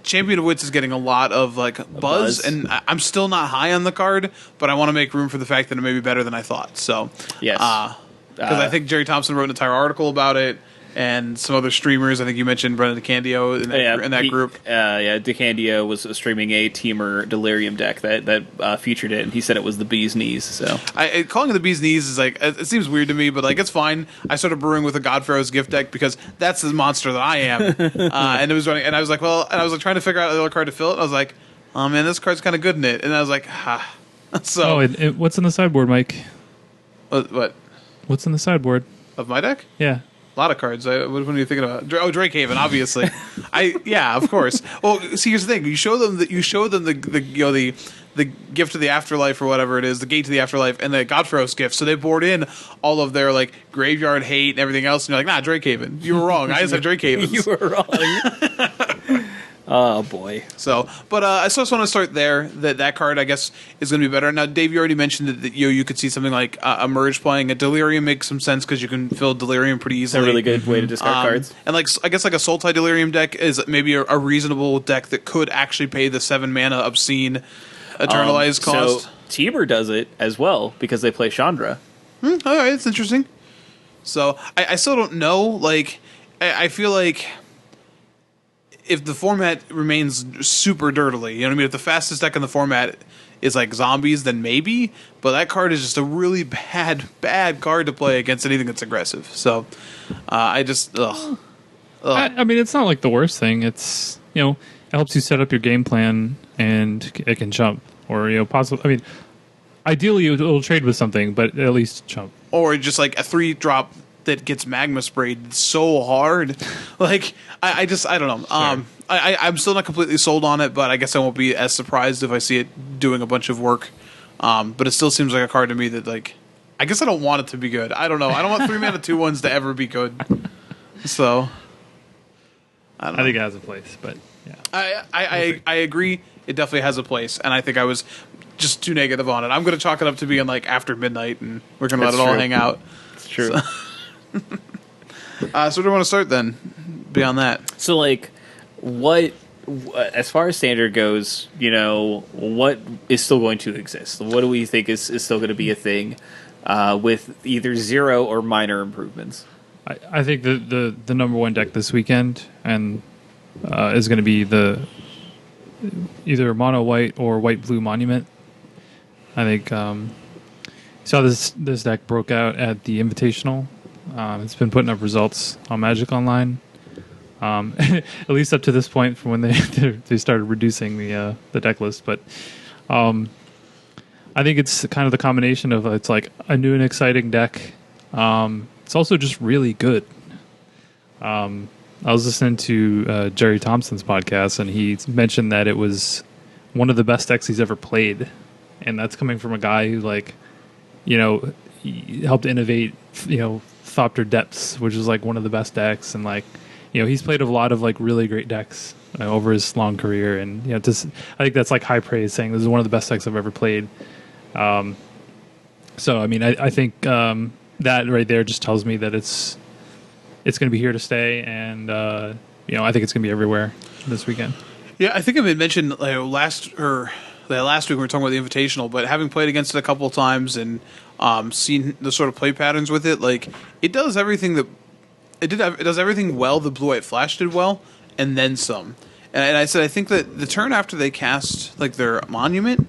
Champion of Wits is getting a lot of like buzz, Buzz. and I'm still not high on the card, but I want to make room for the fact that it may be better than I thought. So Yes. because I think Jerry Thompson wrote an entire article about it, and some other streamers. I think you mentioned Brendan DeCandio in that group. DeCandio was streaming a Teamer Delirium deck that featured it, and he said it was the bee's knees. So Calling it the bee's knees is like it seems weird to me, but like it's fine. I started brewing with a Godfarrow's gift deck because that's the monster that I am, and it was running. And I was like, trying to figure out the other card to fill it. And I was like, oh man, this card's kind of good in it. And I was like, ha. So Oh, what's in the sideboard, Mike? what What's in the sideboard? of my deck? Yeah. A lot of cards. What are you thinking about? Oh, Drake Haven, obviously. Yeah, of course. Well, see, here's the thing. You show them the gift to the afterlife or whatever it is, the gate to the afterlife, and the Godfarrow's gift. So they board in all of their like graveyard hate and everything else, and you're like, nah, Drake Haven. You were wrong. I just have Drake Havens. you were wrong. Oh boy. So, but I just want to start there. That card, I guess, is going to be better. Now, Dave, you already mentioned that you could see something like a Merge playing. A Delirium makes some sense because you can fill Delirium pretty It's easily. a really good way to discard cards. And like I guess like a Sultai Delirium deck is maybe a reasonable deck that could actually pay the 7 mana obscene Eternalized cost. So Teamer does it as well because they play Chandra. All right, it's interesting. So I still don't know. Like I feel like if the format remains super dirtily, you know what I mean? If the fastest deck in the format is like zombies, then maybe. But that card is just a really bad card to play against anything that's aggressive. So I just I mean, it's not like the worst thing. It's, it helps you set up your game plan and it can chump. Or, possibly, I mean, ideally it'll trade with something, but at least chump. or just like a 3-drop that gets magma sprayed so hard. Like I don't know. I'm still not completely sold on it, but I guess I won't be as surprised if I see it doing a bunch of work. But it still seems like a card to me that like I guess I don't want it to be good. I don't know. I don't want 3 mana 2/1s to ever be good. So I don't know. I think it has a place, but yeah. I agree. It definitely has a place, and I think I was just too negative on it. I'm going to chalk it up to being like after midnight, and we're going to let That's it all true. hang out. It's true. So where do you want to start then? Beyond that, So, like, what, as far as standard goes, what is still going to exist? What do we think is still going to be a thing with either 0 or minor improvements? I think the number one deck this weekend and is going to be the either mono white or white blue monument. I think saw this deck broke out at the Invitational. It's been putting up results on Magic Online, at least up to this point from when they started reducing the deck list. But I think it's kind of the combination of it's like a new and exciting deck. It's also just really good. I was listening to Jerry Thompson's podcast, and he mentioned that it was one of the best decks he's ever played, and that's coming from a guy who, like, he helped innovate, Thopter Depths, which is like one of the best decks, and like, he's played a lot of like really great decks over his long career, and I think that's like high praise, saying this is one of the best decks I've ever played. So I mean, I think that right there just tells me that it's going to be here to stay, and I think it's going to be everywhere this weekend. Yeah, I think I had mentioned last week we were talking about the Invitational, but having played against it a couple of times and seen the sort of play patterns with it, like it does everything that it does everything well. The Blue White Flash did well, and then some. And I said I think that the turn after they cast like their Monument,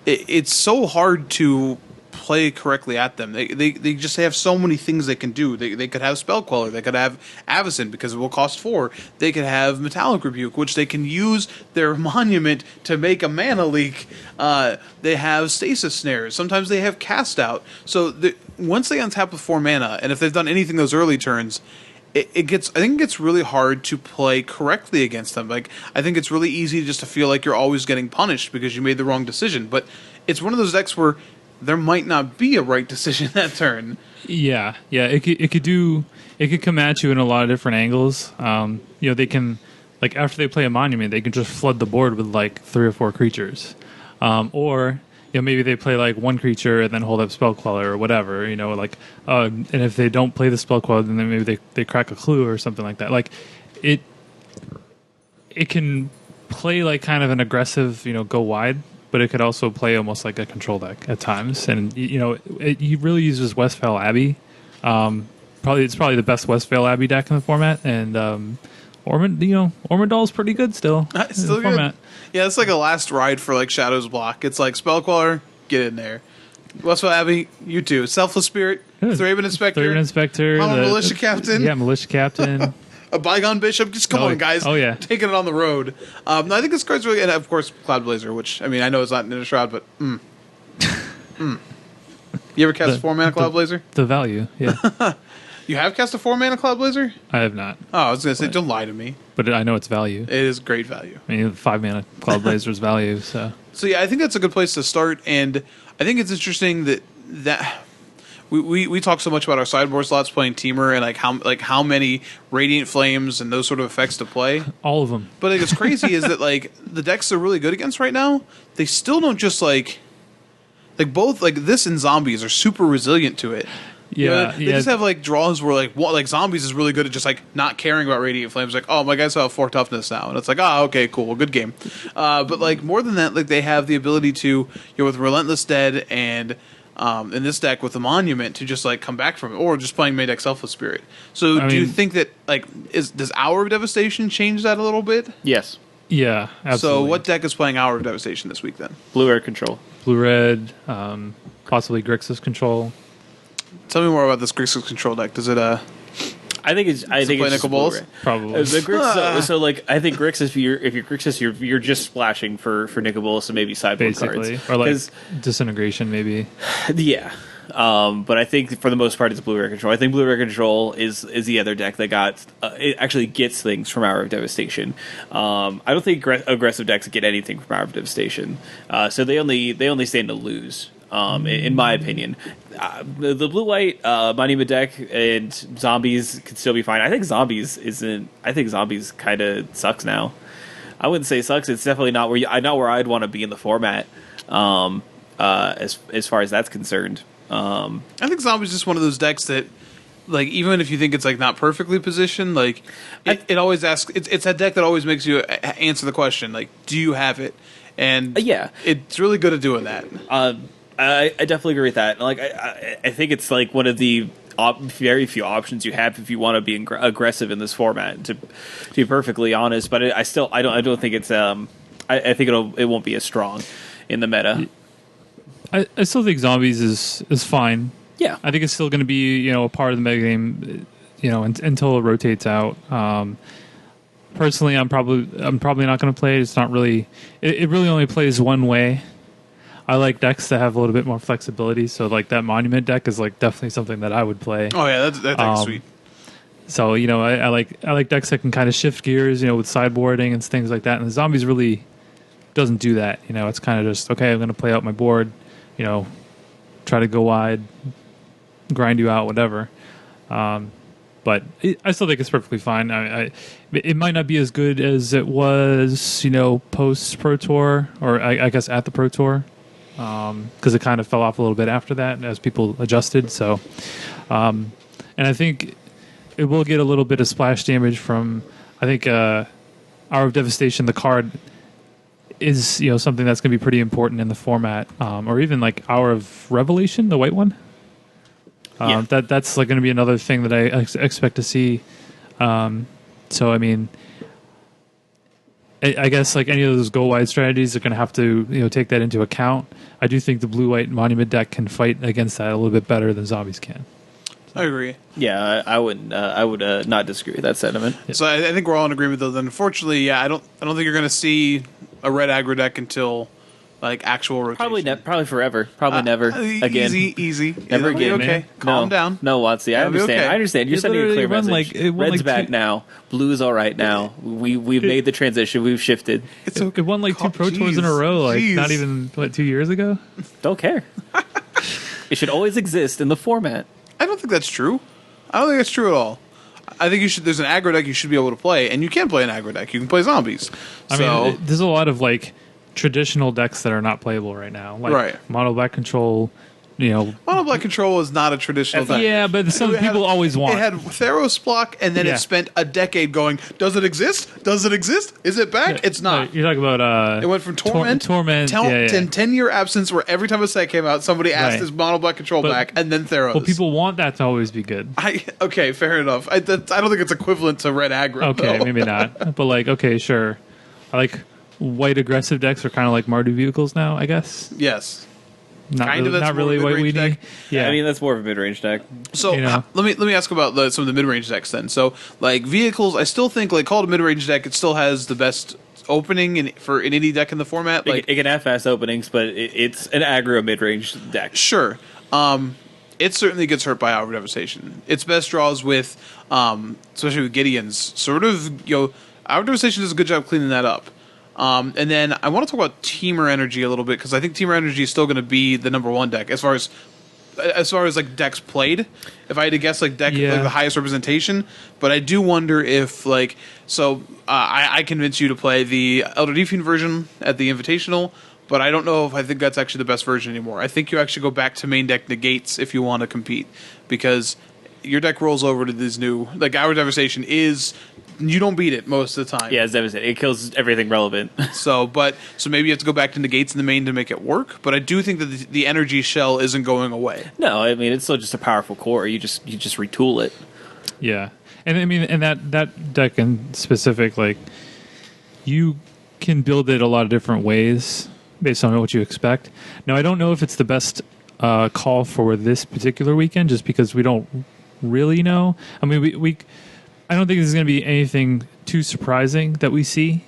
it's so hard to play correctly at them. They just have so many things they can do. They could have Spell Queller. They could have Avacyn because it will cost 4. They could have Metallic Rebuke, which they can use their Monument to make a mana leak. They have Stasis Snares. Sometimes they have Cast Out. So once they untap with 4 mana, and if they've done anything those early turns, I think it gets really hard to play correctly against them. Like I think it's really easy just to feel like you're always getting punished because you made the wrong decision. But it's one of those decks where there might not be a right decision that turn. Yeah. It could come at you in a lot of different angles. They can, like after they play a Monument, they can just flood the board with like 3 or 4 creatures, or maybe they play like 1 creature and then hold up Spell Queller or whatever. And if they don't play the Spell Queller, then maybe they crack a Clue or something like that. Like it can play like kind of an aggressive, go wide. But it could also play almost like a control deck at times, and it really uses Westvale Abbey. It's probably the best Westvale Abbey deck in the format, and Ormondal's pretty good still. It's still good. Format. Yeah, it's like a last ride for like Shadow's Block. It's like Spell Queller, get in there. Westvale Abbey, you too. Selfless Spirit, Thraben Inspector, Militia Captain. Yeah, Militia Captain. A Bygone Bishop, just come on, guys. Oh, yeah. Taking it on the road. No, I think this card's really... And, of course, Cloud Blazer, which, I mean, I know it's not in a Shroud, but... You ever cast a 4-mana Cloud Blazer? The value, yeah. You have cast a 4-mana Cloud Blazer? I have not. Oh, I was going to say, don't lie to me. But I know it's value. It is great value. I mean, 5-mana Cloud Blazer's value, so... So, yeah, I think that's a good place to start, and I think it's interesting that We talk so much about our sideboard slots playing Teamer and how many Radiant Flames and those sort of effects to play. All of them. But what's crazy is that like the decks they're really good against right now, they still don't just like both like this and Zombies are super resilient to it. Yeah, they just have like draws where like Zombies is really good at just like not caring about Radiant Flames. Like, oh, my guys have 4 toughness now, and it's like, oh, okay, cool, good game. But like more than that, like they have the ability to with Relentless Dead and in this deck with the Monument to just like come back from it, or just playing main deck Selfless Spirit. So do you think that like does Hour of Devastation change that a little bit? Yes. Yeah, absolutely. So what deck is playing Hour of Devastation this week then? Blue-red control. Blue-red, possibly Grixis control. Tell me more about this Grixis control deck. Does it I think it's Nicol Bolas? Probably. The Grixis, so like I think Grixis, if you're Grixis, you're just splashing for Nicol Bolas and maybe sideboard basically, cards. or like Disintegration maybe. Yeah. But I think for the most part it's Blue-red control. I think Blue-red control is the other deck that got it actually gets things from Hour of Devastation. I don't think aggressive decks get anything from Hour of Devastation. So they only stand to lose. In my opinion, the blue-white Monument deck and Zombies could still be fine. I think Zombies kind of sucks now. I wouldn't say sucks. It's definitely not where I'd want to be in the format. As far as that's concerned, I think Zombies is just one of those decks that, like, even if you think it's like not perfectly positioned, like it always asks. It's that deck that always makes you answer the question, like, do you have it? And yeah, it's really good at doing that. I definitely agree with that. Like I think it's like one of the very few options you have if you want to be aggressive in this format. To be perfectly honest, but I don't think it's I think it won't be as strong in the meta. I still think Zombies is fine. Yeah, I think it's still going to be a part of the meta game, until it rotates out. Personally, I'm probably not going to play it. It's not really. It really only plays one way. I like decks that have a little bit more flexibility. So like that Monument deck is like definitely something that I would play. Oh yeah, that deck's sweet. So I like decks that can kind of shift gears, with sideboarding and things like that. And the Zombies really doesn't do that. It's kind of just okay. I'm going to play out my board. Try to go wide, grind you out, whatever. But I still think it's perfectly fine. It might not be as good as it was, post Pro Tour, or I guess at the Pro Tour, because it kind of fell off a little bit after that as people adjusted. So, and I think it will get a little bit of splash damage from, I think, Hour of Devastation, the card, is something that's going to be pretty important in the format, or even like Hour of Revelation, the white one. Yeah. That's like going to be another thing that I expect to see. So I mean, I guess like any of those go wide strategies are going to have to take that into account. I do think the blue white monument deck can fight against that a little bit better than zombies can. I agree. Yeah, I would not disagree with that sentiment. So I think we're all in agreement though. Then unfortunately, yeah, I don't think you're going to see a red aggro deck until like actual rotation. Probably forever. Probably never again. Easy. Never It'll be again. okay. Calm down. No, Watsy, I It'll be understand. okay. I understand. You're It sending a literally clear won, message. it won, Red's back two- now. Blue's all right now. We've made the transition. We've shifted. It's It won like 2 Pro Tours in a row, like Jeez. not even 2 years ago. Don't care. It should always exist in the format. I don't think that's true. I don't think that's true at all. I think you should. There's an aggro deck you should be able to play, and you can play an aggro deck. You can play zombies. I mean, there's a lot of like traditional decks that are not playable right now, like Right. Mono Black Control. Mono Black Control is not a traditional deck. Yeah, but some It had- people always want. It had Theros block, and then Yeah. it spent a decade going, does it exist? Does it exist? Is it back? It's not. You're talking about It went from Torment, Torment, yeah. 10-year absence where every time a set came out, somebody asked Right. his Mono Black Control But- back, and then Theros. Well, people want that to always be good. Okay, fair enough. I don't think it's equivalent to red aggro. Okay, though. maybe not. But like, okay, sure. I like white aggressive decks are kind of like Mardu vehicles now, I guess. Yes. Not Kind of, really, that's not more really white mid-range weedy. deck. Yeah, I mean, that's more of a mid-range deck. So let me ask about some of the mid range decks then. So like vehicles, I still think like called a mid range deck, it still has the best opening in any deck in the format. Like It can have fast openings, but it's an aggro mid-range deck. sure, it certainly gets hurt by Hour of Devastation. Its best draws with, especially with Gideon's sort of Hour of Devastation does a good job cleaning that up. And then I want to talk about Teamer Energy a little bit because I think Teamer Energy is still going to be the number one deck as far as like decks played. If I had to guess, like like the highest representation, but I do wonder if I convince you to play the Elder Defiant version at the Invitational, but I don't know if I think that's actually the best version anymore. I think you actually go back to main deck negates if you want to compete because your deck rolls over to this new Hour of Devastation is. You don't beat it most of the time. Yeah, it's devastating. It kills everything relevant. So maybe you have to go back to negates in the main to make it work. But I do think that the energy shell isn't going away. No, I mean, it's still just a powerful core. You just retool it. Yeah, and I mean, and that deck in specific, like you can build it a lot of different ways based on what you expect. Now, I don't know if it's the best call for this particular weekend, just because we don't really know. I mean, we I don't think this is going to be anything too surprising that we see,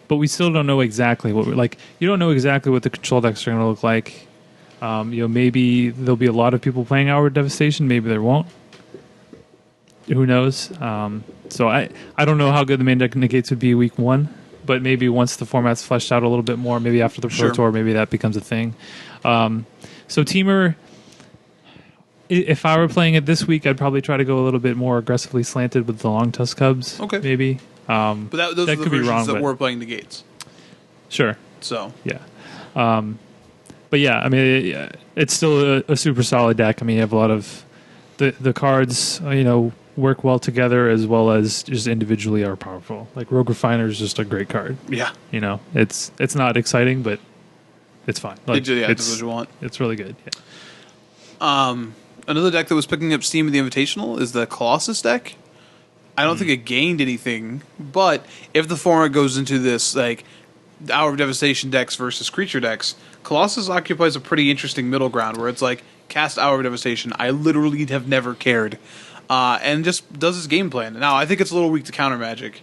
but we still don't know exactly what we're like. You don't know exactly what the control decks are going to look like. Maybe there'll be a lot of people playing Hour of Devastation. Maybe there won't. Who knows? So I don't know how good the main deck negates would be week one, but maybe once the format's fleshed out a little bit more, maybe after the Pro Tour, maybe that becomes a thing. So Teamer, if I were playing it this week, I'd probably try to go a little bit more aggressively slanted with the Long Tusk Cubs. Okay. Maybe. But those that are the could be versions wrong, that but- were playing negates. Sure. So Yeah. But yeah, I mean, it's still a super solid deck. I mean, you have a lot of the cards, work well together as well as just individually are powerful. Like Rogue Refiner is just a great card. yeah, It's not exciting, but it's fine. Like, it's what you want. It's really good. Yeah. Another deck that was picking up steam at the Invitational is the Colossus deck. I don't think it gained anything, but if the format goes into this Hour of Devastation decks versus creature decks, Colossus occupies a pretty interesting middle ground where it's like cast Hour of Devastation. I literally have never cared, and just does his game plan. Now I think it's a little weak to counter magic,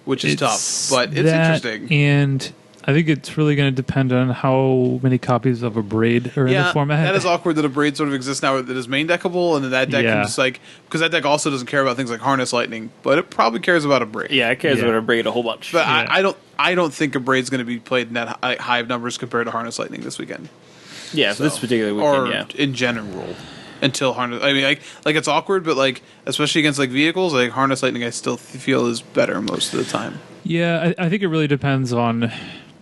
which is tough, but it's interesting. And I think it's really going to depend on how many copies of a Braid are in the format. That is awkward that a Braid sort of exists now that is main deckable, and then that deck can just because that deck also doesn't care about things like Harness Lightning, but it probably cares about a Braid. Yeah, it cares Yeah. about a Braid a whole bunch. But I don't think a Braid's going to be played in that high of numbers compared to Harness Lightning this weekend. yeah, So, this particular weekend, or yeah. in general, until Harness. I mean, like it's awkward, but especially against vehicles, Harness Lightning, I still feel is better most of the time. Yeah, I think it really depends on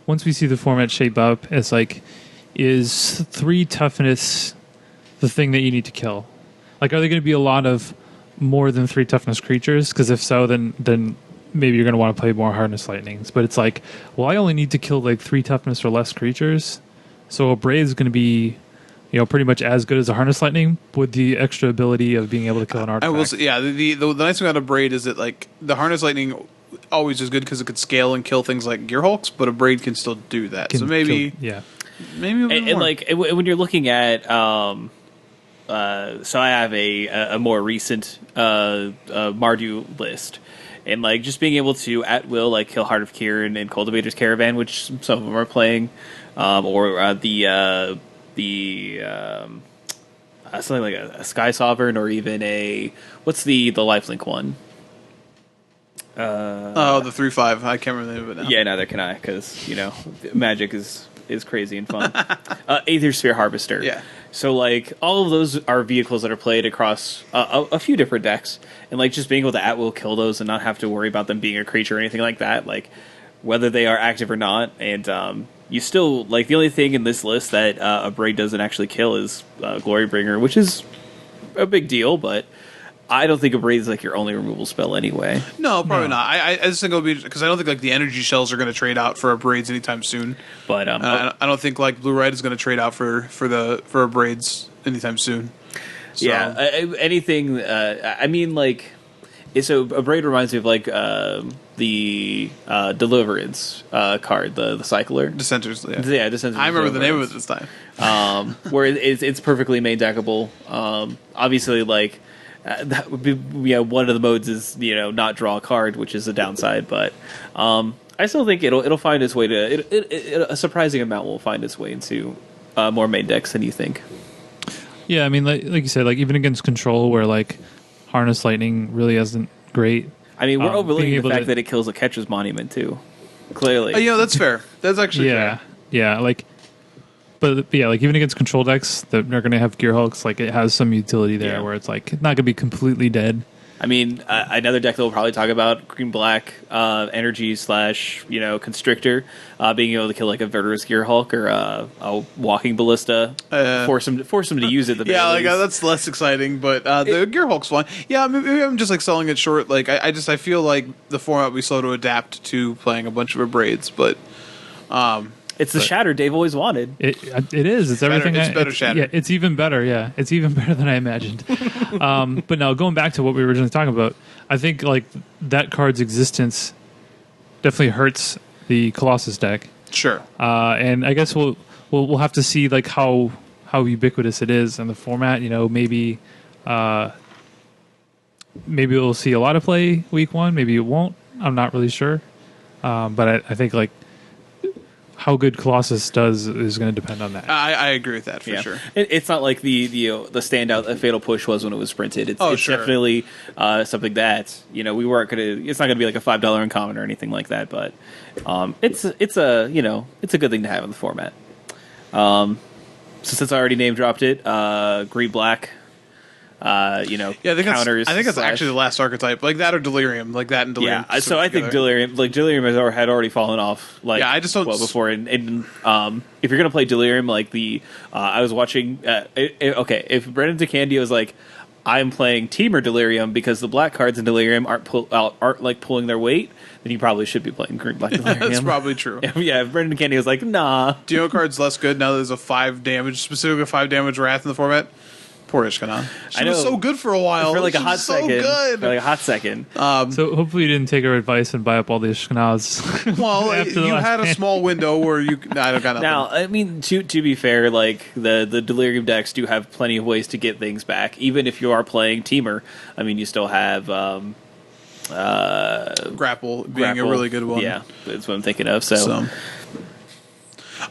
once we see the format shape up. It's is 3 toughness the thing that you need to kill? Are there going to be a lot of more than 3 toughness creatures? Because if so, then maybe you're going to want to play more Harness Lightnings. But it's like, well, I only need to kill like 3 toughness or less creatures, so a Braid is going to be, pretty much as good as a Harness Lightning with the extra ability of being able to kill an I artifact. will say, yeah, the nice thing about a Braid is that like the Harness Lightning always is good because it could scale and kill things like Gear Hulks, but a Braid can still do that. So maybe, maybe a bit And more. like when you're looking at, so I have a more recent Mardu list, and like just being able to at will like kill Heart of Kirin and Cultivator's Caravan, which some of them are playing, or something like a Sky Sovereign, or even a what's the lifelink one? Oh, the 3/5. I can't remember the name of it now. Yeah, neither can I, because Magic is crazy and fun. Aether Sphere Harvester. Yeah. So like all of those are vehicles that are played across a few different decks, and like just being able to at will kill those and not have to worry about them being a creature or anything like that, like whether they are active or not, and you still like the only thing in this list that a Braid doesn't actually kill is Glorybringer, which is a big deal, but I don't think a Braid is like your only removal spell anyway. No, probably not. I just think it'll be because I don't think like the energy shells are going to trade out for a Braids anytime soon. But I don't think like Blue Red is going to trade out for a Braids anytime soon. So, yeah, anything. I mean, like, so a Braid reminds me of like the Deliverance card, the Cycler. Dissenters. Yeah, Yeah, Dissenters. I remember the name of it this time. Where it's perfectly main deckable. Obviously, like. That would be one of the modes is not draw a card, which is a downside, but I still think it'll find its way to a surprising amount will find its way into more main decks than you think. Yeah, I mean, like you said, like even against Control, where like Harness Lightning really isn't great. I mean, we're overlooking the able fact to- that it kills a Catcher's Monument too. Clearly, That's fair. That's actually fair. Yeah, like, but yeah, like even against Control decks that are going to have Gear Hulks, like it has some utility there Yeah. where it's like not going to be completely dead. I mean, another deck that we'll probably talk about, green black energy / Constrictor, being able to kill like a Verdurous Gear Hulk or a Walking Ballista, force him to use it. At the Yeah, very like least. That's less exciting, but the Gear Hulk's fine. Yeah, maybe I'm just like selling it short. Like I feel like the format will be slow to adapt to playing a bunch of Braids, but It's the Shatter Dave always wanted. It is. It's everything. It's better Shatter. Yeah, it's even better. Yeah, it's even better than I imagined. But now going back to what we were originally talking about, I think like that card's existence definitely hurts the Colossus deck. sure. And I guess we'll have to see like how ubiquitous it is in the format. Maybe we'll see a lot of play week 1. Maybe it won't. I'm not really sure. But I think like how good Colossus does is going to depend on that. I agree with that for sure. It's not like the standout that Fatal Push was when it was printed. It's Sure. definitely something that we weren't gonna. It's not gonna be like a $5 uncommon or anything like that. But it's a good thing to have in the format. So since I already name dropped it, green black. Yeah, I think counters. I think that's / actually the last archetype, like that or Delirium, like that and Delirium. Yeah, so I think Delirium had already fallen off. Like, Yeah, I just don't- before. And if you're gonna play Delirium, like I was watching. Okay, if Brendan DeCandio is like, I'm playing Teamer Delirium because the black cards in Delirium aren't like pulling their weight, then you probably should be playing green black Delirium. That's probably true. Yeah, if Brendan DeCandio is like, nah. Do you know card's less good now that there's a 5 damage, specifically a 5 damage Wrath in the format? Poor Ishkanah. She I know. was so good for a while. For like a She hot was so second. good. For like a hot second. So hopefully you didn't take our advice and buy up all the Ishkanahs. Well, after the you last had a pan. small window where you. No, I don't got nothing. Now, I mean, to be fair, like the Delirium decks do have plenty of ways to get things back. Even if you are playing Teamer, I mean, you still have Grapple being Grapple. a really good one. Yeah, that's what I'm thinking of. So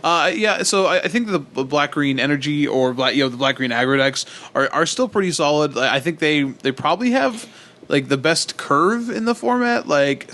I think the black green energy or the black green aggro decks are still pretty solid. I think they probably have like the best curve in the format. Like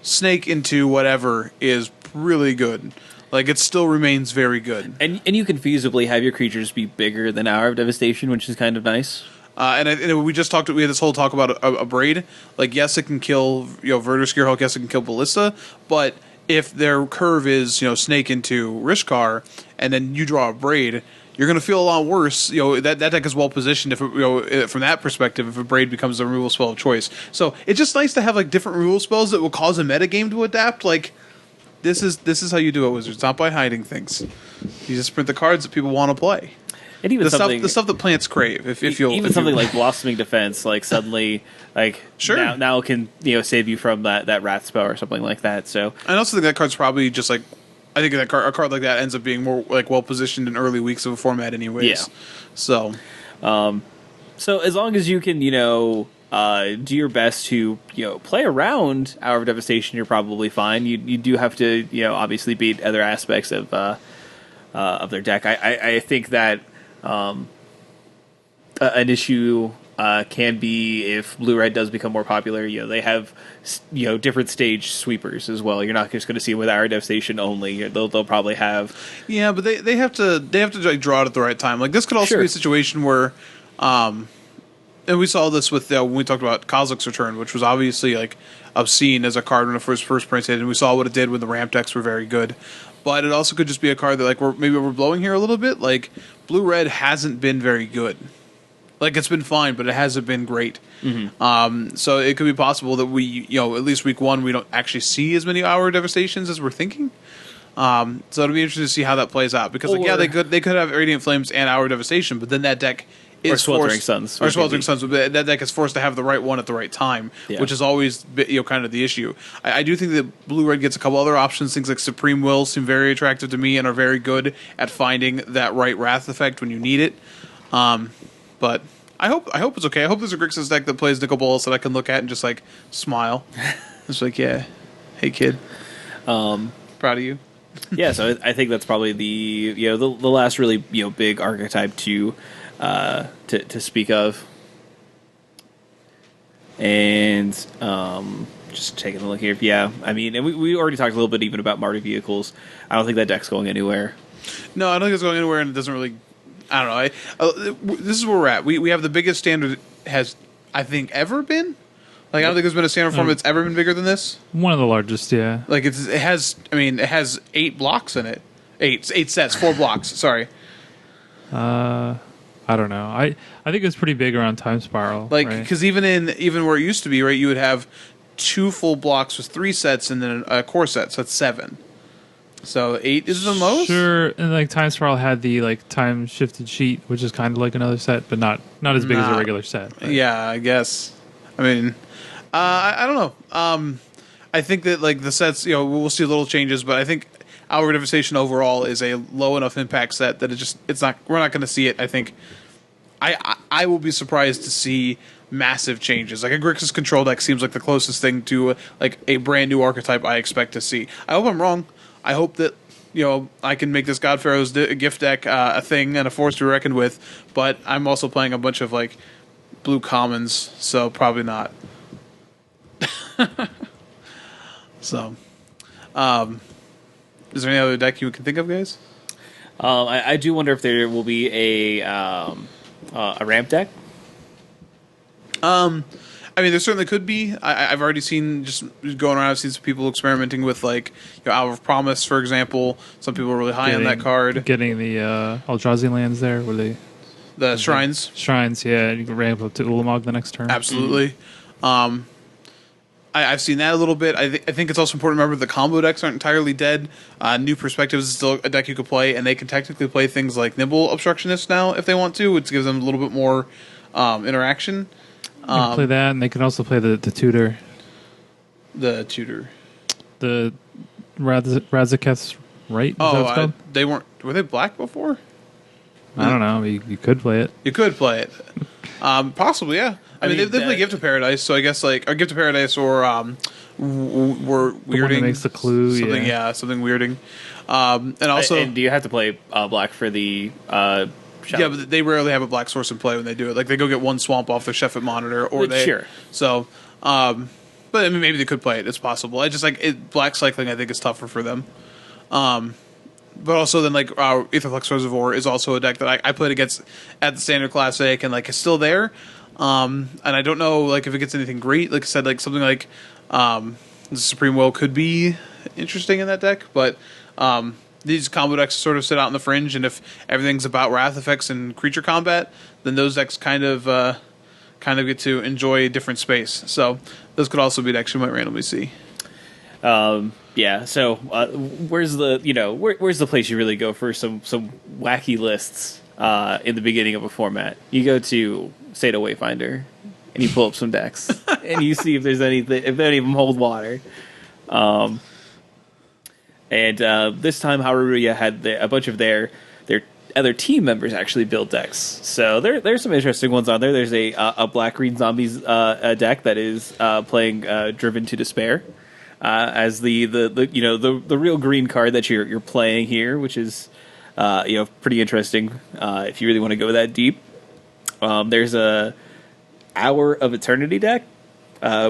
Snake into whatever is really good. Like it still remains very good. And you can feasibly have your creatures be bigger than Hour of Devastation, which is kind of nice. And we just talked. We had this whole talk about a Braid. Like yes, it can kill Verdurous Gear Hulk. Yes, it can kill Ballista, but if their curve is Snake into Rishkar, and then you draw a Braid, you're going to feel a lot worse. That deck is well positioned if from that perspective, if a Braid becomes the removal spell of choice. So it's just nice to have like different removal spells that will cause a metagame to adapt. Like this is how you do it, Wizards. Not by hiding things. You just print the cards that people want to play. And even The stuff that plants crave. If something like Blossoming Defense, like suddenly, like Sure. now can save you from that Wrath spell or something like that. So I also think that card's probably just like, I think a card like that ends up being more like well positioned in early weeks of a format, anyways. Yeah. So so as long as you can do your best to play around Hour of Devastation, you're probably fine. You do have to obviously beat other aspects of their deck. I think that an issue can be if blue-red does become more popular. They have different stage sweepers as well. You're not just going to see it with Hour of Devastation only. They'll probably have but they have to like draw it at the right time. Like this could also Sure. be a situation where, and we saw this with when we talked about Kozilek's Return, which was obviously like obscene as a card when it first printed, and we saw what it did when the ramp decks were very good. But it also could just be a card that like we're blowing here a little bit. Like blue-red hasn't been very good. Like it's been fine, but it hasn't been great. Mm-hmm. So it could be possible that we, at least week one, we don't actually see as many Hour of Devastations as we're thinking. So it'll be interesting to see how that plays out because, they could have Radiant Flames and Hour of Devastation, but then that deck is Or Sweltering forced, Suns. or Sweltering Suns. But that deck is forced to have the right one at the right time, Yeah. which is always kind of the issue. I do think that Blue Red gets a couple other options. Things like Supreme Will seem very attractive to me and are very good at finding that right Wrath effect when you need it. But I hope it's okay. I hope there's a Grixis deck that plays Nicol Bolas that I can look at and just like smile. It's like, yeah, hey kid, proud of you. Yeah, so I think that's probably the last really big archetype to speak of. And just taking a look here, yeah, I mean, and we already talked a little bit even about Marty vehicles. I don't think that deck's going anywhere. No, I don't think it's going anywhere, and it doesn't really. I don't know. This is where we're at. We have the biggest standard has I think ever been. Like I don't think there's been a standard form that's ever been bigger than this. One of the largest, yeah. Like it has. I mean, it has 8 blocks in it. Eight sets, 4 blocks. Sorry. I don't know. I think it was pretty big around Time Spiral. Like right? because even where it used to be, right, you would have 2 full blocks with 3 sets and then a core set, so that's 7. So 8 is the most. Sure, and like Time Spiral had the like time shifted sheet, which is kind of like another set, but not as big as a regular set. But. Yeah, I guess. I mean, I don't know. I think that like the sets, we'll see little changes, but I think Hour of Devastation overall is a low enough impact set that we're not going to see it. I think I will be surprised to see massive changes. Like a Grixis control deck seems like the closest thing to like a brand new archetype I expect to see. I hope I'm wrong. I hope that I can make this God Pharaoh's gift deck a thing and a force to be reckoned with. But I'm also playing a bunch of like blue commons, so probably not. So, is there any other deck you can think of, guys? I do wonder if there will be a ramp deck. I mean, there certainly could be. I've already seen, just going around, I've seen some people experimenting with, like, Hour of Promise, for example. Some people are really high on that card. Getting the Eldrazi lands there, where they... The shrines. Shrines, yeah. You can ramp up to Ulamog the next turn. Absolutely. I've seen that a little bit. I think it's also important to remember the combo decks aren't entirely dead. New Perspectives is still a deck you could play, and they can technically play things like Nibble Obstructionist now if they want to, which gives them a little bit more interaction. They can play that, and they can also play the tutor. The tutor. The Razaketh's right? Is that what it's called? They weren't. Were they black before? I don't know. You could play it. You could play it. Possibly, yeah. I mean, they play Gift of Paradise, so I guess like Gift of Paradise or weirding makes the clue, something, something weirding. And also, and do you have to play black for the? Yeah, but they rarely have a black source in play when they do it. Like they go get one swamp off their Sheffet monitor, or they sure. So, but I mean, maybe they could play it. It's possible. I just black cycling. I think is tougher for them. But also then like Aetherflux Reservoir is also a deck that I played against at the Standard Classic and like is still there. And I don't know like if it gets anything great. Like I said, like something like the Supreme Will could be interesting in that deck, but these combo decks sort of sit out in the fringe, and if everything's about wrath effects and creature combat, then those decks kind of get to enjoy a different space. So those could also be decks you might randomly see. Yeah. So where's the place you really go for some wacky lists in the beginning of a format? You go to Sado Wayfinder and you pull up some decks and you see if there's anything, if any of them hold water. And this time, Haruya had a bunch of their other team members actually build decks. So there's some interesting ones on there. There's a black green zombies deck that is playing Driven to Despair as the real green card that you're playing here, which is pretty interesting if you really want to go that deep. There's a Hour of Eternity deck,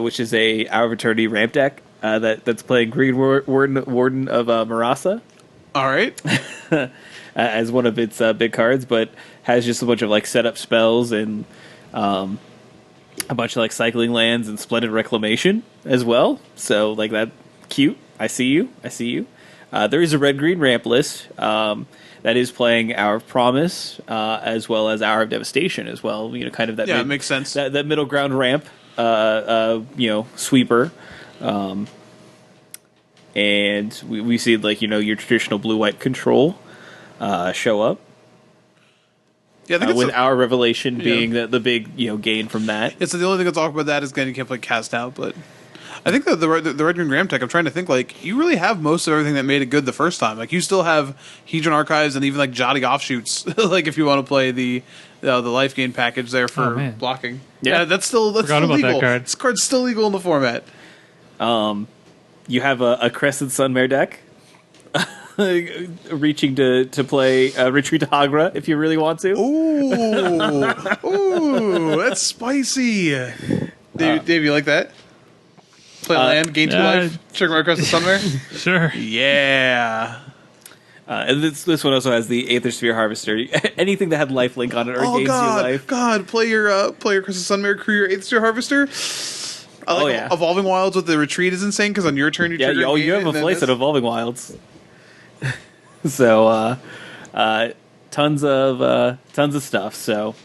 which is a Hour of Eternity ramp deck that's playing Green Warden of Marasa. All right. As one of its big cards, but has just a bunch of like setup spells and a bunch of like cycling lands and Splendid Reclamation as well. So like that, cute. I see you. There is a red-green ramp list that is playing Hour of Promise as well as Hour of Devastation as well. Kind of that. Yeah, it makes sense. That middle ground ramp, sweeper. And we see like your traditional blue-white control show up. Yeah, I think with our revelation being the big gain from that. Yeah, so the only thing I'll talk about that is you can't play Cast Out, but I think that the Red Green Ram Tech, I'm trying to think, like, you really have most of everything that made it good the first time. Like, you still have Hedron Archives and even like Jotty Offshoots, like if you want to play the life gain package there for blocking. Yeah, that's still legal. That card. This card's still legal in the format. You have a Crescent Sunmare deck. Reaching to play Retreat to Hagra if you really want to. Ooh, that's spicy. Dave, you like that? Play land, gain 2 life, trigger my Crescent Sunmare? Sure. Yeah. And this one also has the Aether Sphere Harvester. Anything that had lifelink on it or gains you life. God, play your Crescent Sunmare, crew your Aether Sphere Harvester. Evolving Wilds with the Retreat is insane because on your turn you trigger. You have a place at Evolving Wilds. So, tons of stuff. So,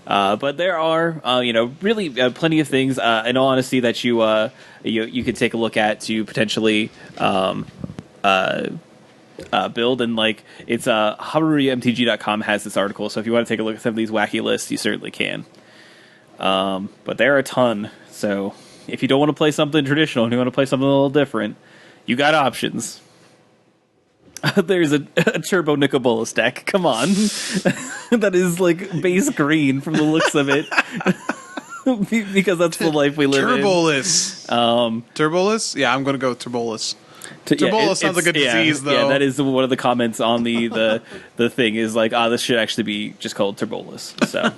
but there are, really plenty of things. In all honesty, that you could take a look at to potentially build. And like it's HaruryMTG.com has this article. So if you want to take a look at some of these wacky lists, you certainly can. But there are a ton. So if you don't want to play something traditional and you want to play something a little different, you got options. There's a Turbo Nicobolus deck. Come on. That is like base green from the looks of it. Because that's the life we live Turbolus. in. Turbolus? Yeah, I'm going to go with Turbolus. Turbolus sounds like a disease, though. Yeah, that is one of the comments on the thing is like, this should actually be just called Turbolus. So,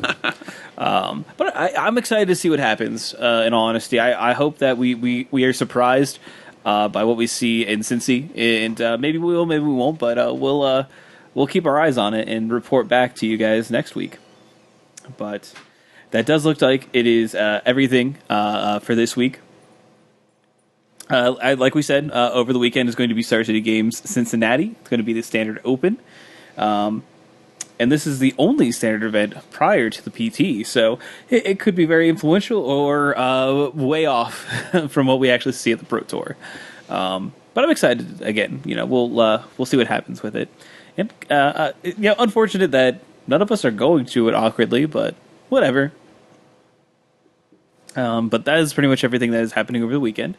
but I'm excited to see what happens, in all honesty. I hope that we are surprised by what we see in Cincy, and maybe we will, maybe we won't, but we'll keep our eyes on it and report back to you guys next week. But that does look like it is everything for this week. Like we said, over the weekend is going to be Star City Games Cincinnati. It's going to be the Standard Open. And this is the only standard event prior to the PT, so it could be very influential or way off from what we actually see at the Pro Tour. But I'm excited. Again, we'll see what happens with it. And unfortunate that none of us are going to it awkwardly, but whatever. But that is pretty much everything that is happening over the weekend.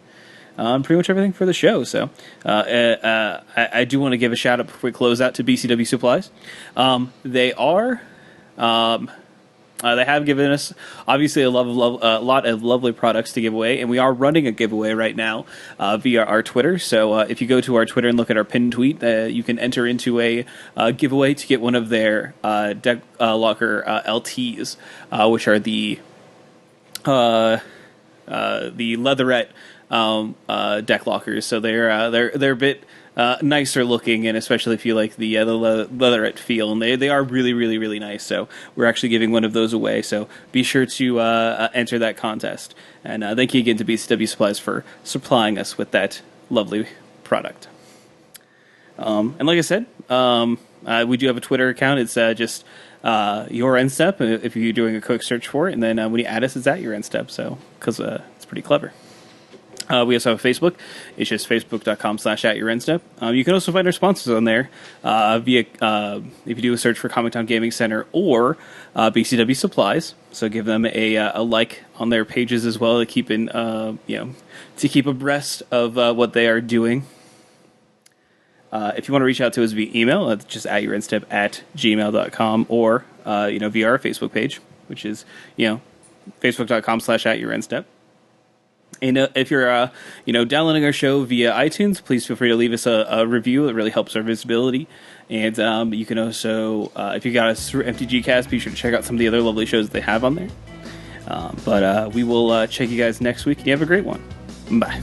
Pretty much everything for the show. So I do want to give a shout out before we close out to BCW Supplies. They have given us obviously a lot of lovely products to give away, and we are running a giveaway right now via our Twitter. So if you go to our Twitter and look at our pinned tweet, you can enter into a giveaway to get one of their Deck Locker LTs, which are the leatherette deck lockers. So they're a bit nicer looking, and especially if you like the leatherette feel, and they are really, really, really nice. So we're actually giving one of those away. So be sure to enter that contest. And thank you again to BCW Supplies for supplying us with that lovely product. And like I said, we do have a Twitter account. It's just your end step if you're doing a quick search for it, and then when you add us, it's at your end step. So because it's pretty clever. We also have a Facebook. It's just facebook.com/@yourendstep. You can also find our sponsors on there via if you do a search for Comic Town Gaming Center or BCW Supplies. So give them a like on their pages as well to keep to keep abreast of what they are doing. If you want to reach out to us via email, it's just @yourendstep@gmail.com or via our Facebook page, which is facebook.com/@yourendstep. And if you're, downloading our show via iTunes, please feel free to leave us a review. It really helps our visibility. And you can also, if you got us through MTGcast, be sure to check out some of the other lovely shows that they have on there. But we will check you guys next week, and you have a great one. Bye.